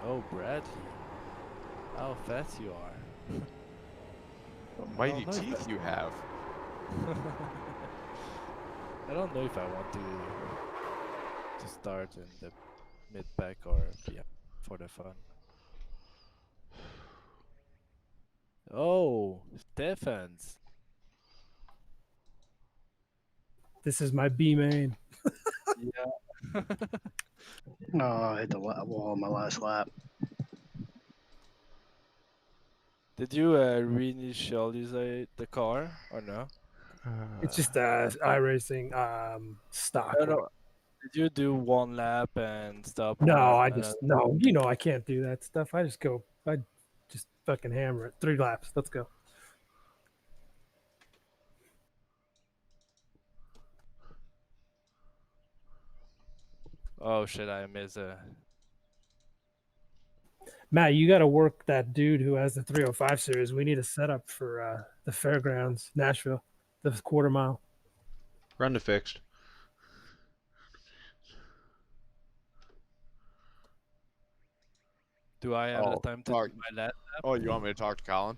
Oh, Bradley. How fast you are.
Mighty
know
teeth
if
you have.
I don't know if I want to start in the mid pack or yeah, for the fun. Oh, Stephens.
This is my B main.
Yeah.
No, I hit the wall on my last lap.
Did you reinitialize the car or no?
It's just iRacing stock.
No. Did you do one lap and stop?
No, I
one
just no. You know I can't do that stuff. I just go. I just fucking hammer it. 3 laps. Let's go.
Oh shit! I missed
Matt, you got to work that dude who has the 305 series. We need a setup for the fairgrounds, Nashville, the quarter mile.
Run to fixed.
Do I have
Oh,
the time to
fuck.
do my last lap?
Oh, you want me to talk to Colin?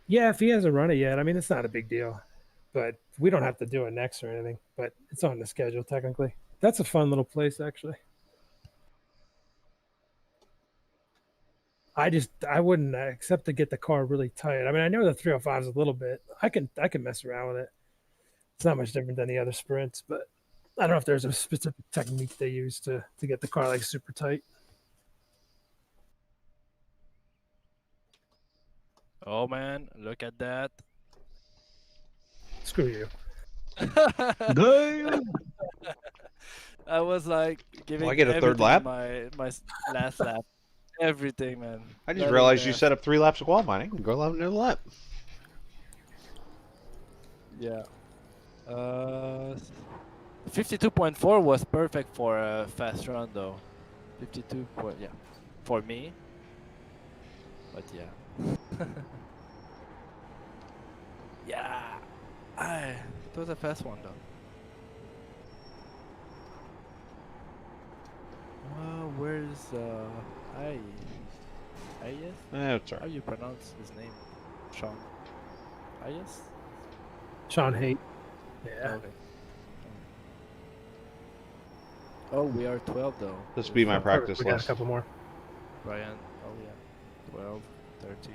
Yeah, if he hasn't run it yet, I mean it's not a big deal, but we don't have to do it next or anything. But it's on the schedule technically. That's a fun little place actually. I wouldn't accept to get the car really tight. I mean, I know the 305 is a little bit. I can mess around with it. It's not much different than the other sprints, but I don't know if there's a specific technique they use to get the car like super tight.
Oh man, look at that!
Screw you.
Damn.
I was like giving
I get a third
everything
lap?
my last lap, everything, man.
I just
Not
realized
even
you
a-
set up 3 laps of qualifying. I can go another lap.
Yeah. 52.4 was perfect for a fast run though. 52 point, yeah, for me. But yeah. Yeah. It was a fast one though. Where's Ayes?
That's all
How
right.
you pronounce his name? Sean. Ayes?
Sean Haight. Yeah.
Okay. Oh, we are 12 though.
This will be my practice
We got a
list.
couple more.
Brian. Oh yeah. 12, 13.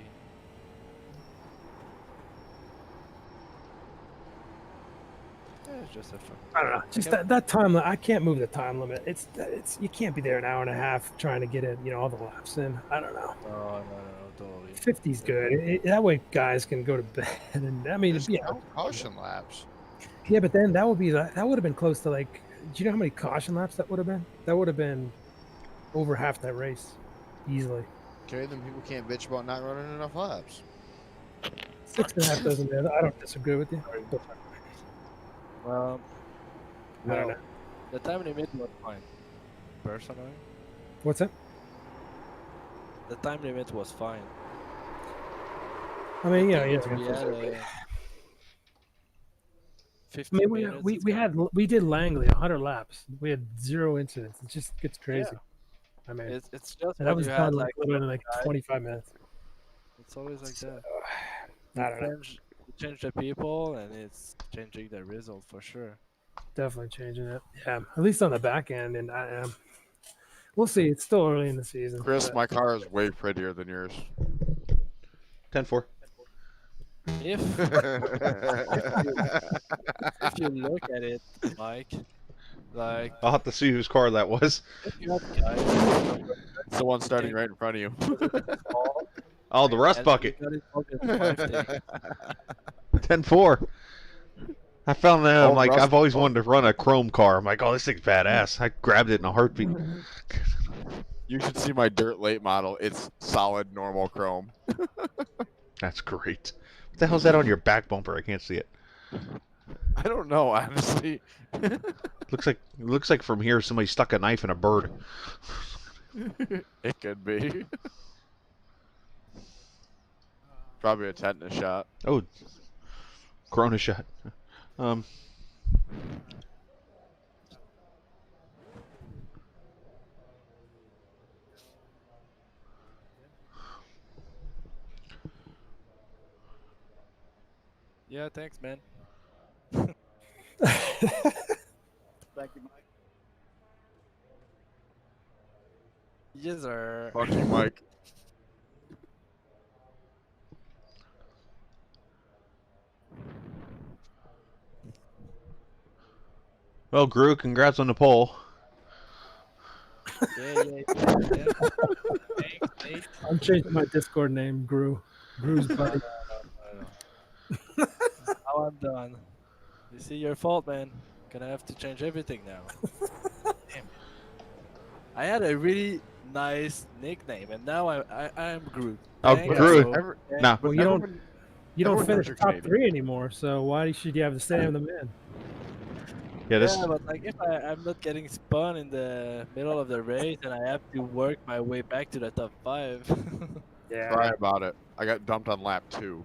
Yeah, it's just a fun.
I don't know. Just that time. I can't move the time limit. It's you can't be there an hour and a half trying to get it. All the laps in. I don't know.
No, totally.
50's good. That way guys can go to bed. And I mean,
There's
yeah,
no caution laps.
yeah. But then that would have been close to like. Do you know how many caution laps that would have been? That would have been over half that race, easily.
Okay, then people can't bitch about not running enough laps.
6.5 doesn't matter. I don't disagree with you. But
I
I don't
don't
know.
The time limit was fine. Personally,
What's that?
the time limit was fine.
I mean, yeah.
We had 50
I mean,
minutes.
we did Langley 100 laps. We had 0 incidents. It just gets crazy. I mean,
It's just
and that
when
was
you
done
had
like
like
literally like
guys,
25 minutes.
it's always like that.
I don't know.
Change the people, and it's changing the result for sure.
Definitely changing it. Yeah, at least on the back end, and we'll see. It's still early in the season.
Chris,
but-
my car is way prettier than yours.
10-4.
If if you look at it, Mike, like
I'll have to see whose car that was.
if you have guys
It's the one starting right in front of you.
Oh, the rust
and
bucket.
you got involved in the wife thing,
10-4. I found that. I'm
Oh,
like,
rust-
I've always
oh.
wanted to run a chrome car. I'm like, oh, this thing's badass. I grabbed it in a heartbeat.
You should see my dirt late model. It's solid normal chrome.
That's great. What the hell's that on your back bumper? I can't see it.
I don't know, honestly.
Looks like from here somebody stuck a knife in a bird.
It could be. Probably a tetanus shot.
Oh, Corona shot.
yeah, thanks, man.
Thank you, Mike.
Yes, sir.
Fuck you, Mike.
Well, Gru, congrats on the pole.
Yeah. Thanks,
I'm changing my Discord name, Gru's buddy.
no. Now I'm done. You see, your fault, man. Gonna have to change everything now. Damn. I had a really nice nickname, and now I'm Groot.
Oh,
Thanks,
Groot.
bro.
Nah.
Well, you don't
everyone knows
finish
you're
top
Canadian.
3 anymore, so why should you have to stay on the man?
Yeah, this.
Yeah, but like if I'm not getting spun in the middle of the race and I have to work my way back to the top 5.
Yeah.
Cry about it. I got dumped on lap 2.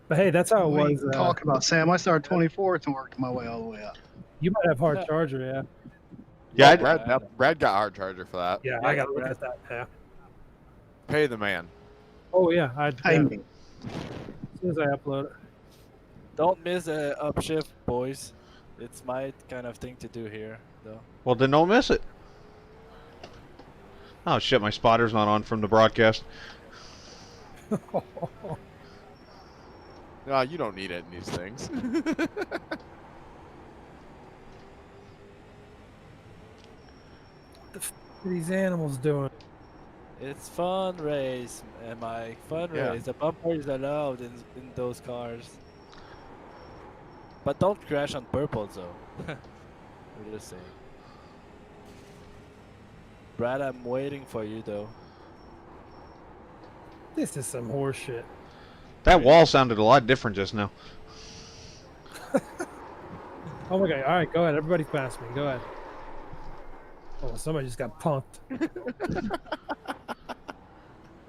But hey, that's how it
What are
was.
you talking about, Sam? I started 24th and worked my way all the way up.
You might have hard charger, yeah.
Yeah,
Brad got hard charger for that.
Yeah, I gotta look at that. Yeah.
Pay the man.
Oh yeah, I
Pay me.
as soon as I upload it.
Don't miss a upshift, boys. It's my kind of thing to do here, though.
Well, then don't miss it. Oh shit, my spotter's not on from the broadcast.
No, you don't need it in these things.
What are these animals doing?
It's fun race, Mike. Fun
Yeah.
race. The bumper is allowed in those cars. But don't crash on purple, though. We're just saying. Brad, I'm waiting for you, though.
This is some horse shit.
That wall sounded a lot different just now.
Oh my god! All right, go ahead. Everybody pass me. Go ahead. Oh, somebody just got punked.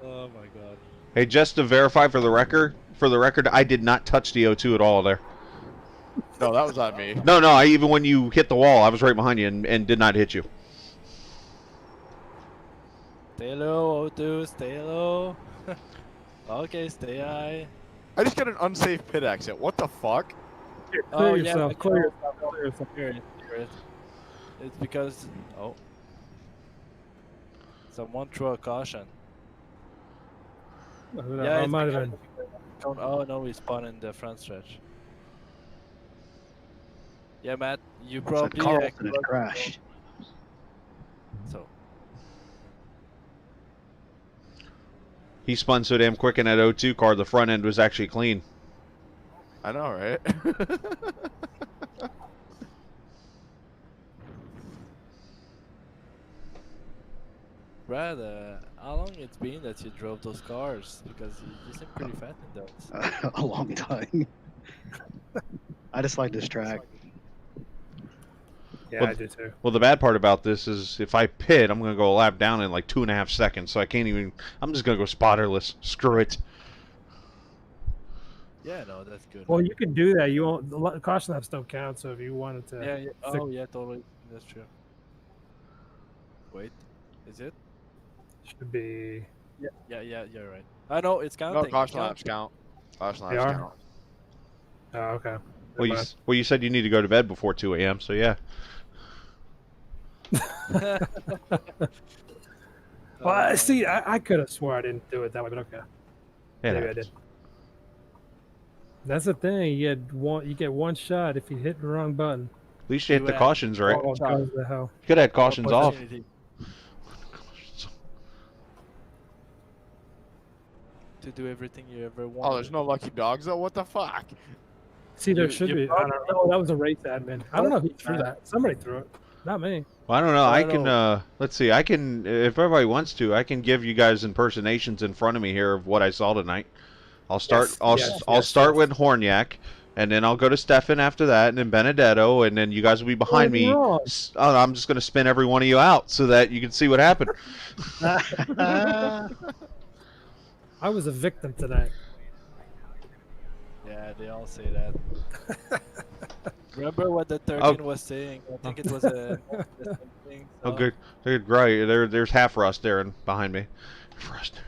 Oh my god.
Hey, just to verify for the record, I did not touch the O2 at all there.
No, that was on me.
No, even when you hit the wall, I was right behind you and did not hit you.
Stay low, O2, stay low. Okay, stay high.
I just got an unsafe pit exit. What the fuck?
Here,
Oh,
clear
yeah,
yourself.
but
Clear
no,
yourself. Clear yourself.
Hear it. It's because someone threw a caution. Yeah,
I
it's
might have
because
been.
oh no, we spun in the front stretch. Yeah, Matt, you
Said
probably
Carlton had crashed.
So
He spun so damn quick in that O2 car, the front end was actually clean.
I know, right?
Brad, how long it's been that you drove those cars? Because you seem pretty fat in those.
A long time. I just like this track.
Yeah,
Well,
I do too.
Well, the bad part about this is if I pit, I'm going to go a lap down in like 2.5 seconds, so I can't even... I'm just going to go spotterless. Screw it.
Yeah, no, that's good.
Well, you can do that. You won't. The caution laps don't count. So if you wanted to,
yeah. Oh, yeah, totally. That's true. Wait, is it?
Should be.
Yeah, you're right. I know it's
No,
counting.
caution
Count.
laps count. Caution
They
laps
are?
count.
Oh, okay.
Well,
Never mind.
you said you need to go to bed before 2 a.m. So yeah.
Well, see, I could have swore I didn't do it that way, but okay.
Yeah,
Maybe I did. That's the thing. You get one shot if you hit the wrong button.
At least you hit the cautions right.
Oh, goes to hell.
You could have had cautions off.
Opportunity to do everything you ever want.
Oh, there's no lucky dogs though. What the fuck?
See, there
You-
should
you
be. I
probably
don't know. That was a race admin. I don't know if he threw that. Somebody threw it. Not me.
Well, I don't know. I can.
know.
Let's see. I can, if everybody wants to, I can give you guys impersonations in front of me here of what I saw tonight. I'll start.
Yes,
I'll
yes,
start
yes.
with Horniak, and then I'll go to Stefan after that, and then Benedetto, and then you guys will be behind me.
wrong?
Oh, I'm just gonna spin every one of you out so that you can see what happened.
I was a victim tonight.
Yeah, they all say that. Remember what the 13 was saying? I think it was a thing.
Oh, good. Good. Great. There's half rust there and behind me. Rust.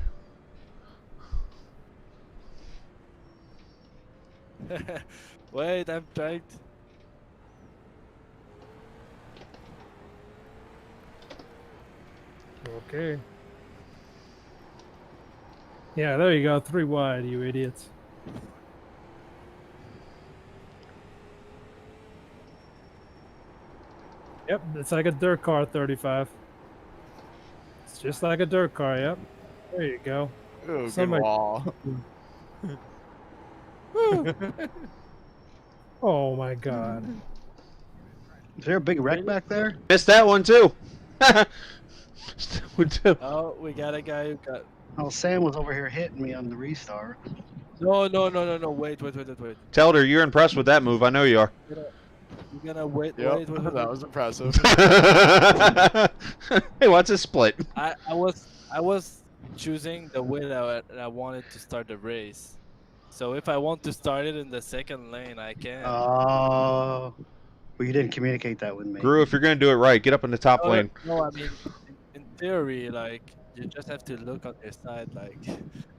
Wait, I'm trying to...
Okay. Yeah, there you go. 3 wide, you idiots. Yep, it's like a dirt car 35. It's just like a dirt car, yep. There you go.
Ooh, good
Somebody-
wall.
Oh my god.
Is there a big wreck back there?
Missed that one too. One too.
Oh, we got a guy who got...
Oh, Sam was over here hitting me on the restart.
No, wait.
Telder, you're impressed with that move. I know you are.
You're gonna wait,
Yep,
wait.
that was impressive.
Hey, what's a split?
I was choosing the way that I wanted to start the race. So if I want to start it in the second lane, I can.
Oh, well, you didn't communicate that with me.
Gru, if you're gonna do it right, get up in the top lane.
No, I mean, in theory, like, you just have to look on your side, like,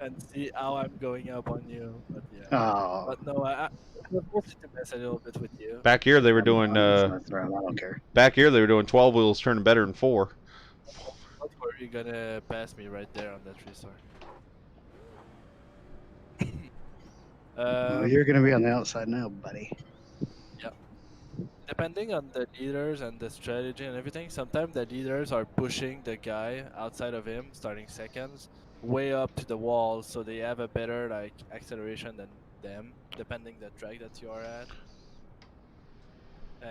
and see how I'm going up on you. But yeah.
Oh,
But no, I was forced to mess a little bit with you.
Back here they were doing.
I'm just messing around, I don't care.
Back here they were doing 12 wheels turning better than 4.
Don't worry, you're gonna pass me right there on that restart.
Well, you're gonna be on the outside now, buddy.
Depending on the leaders and the strategy and everything, sometimes the leaders are pushing the guy outside of him, starting seconds, way up to the wall, so they have a better like acceleration than them, depending the track that you are at.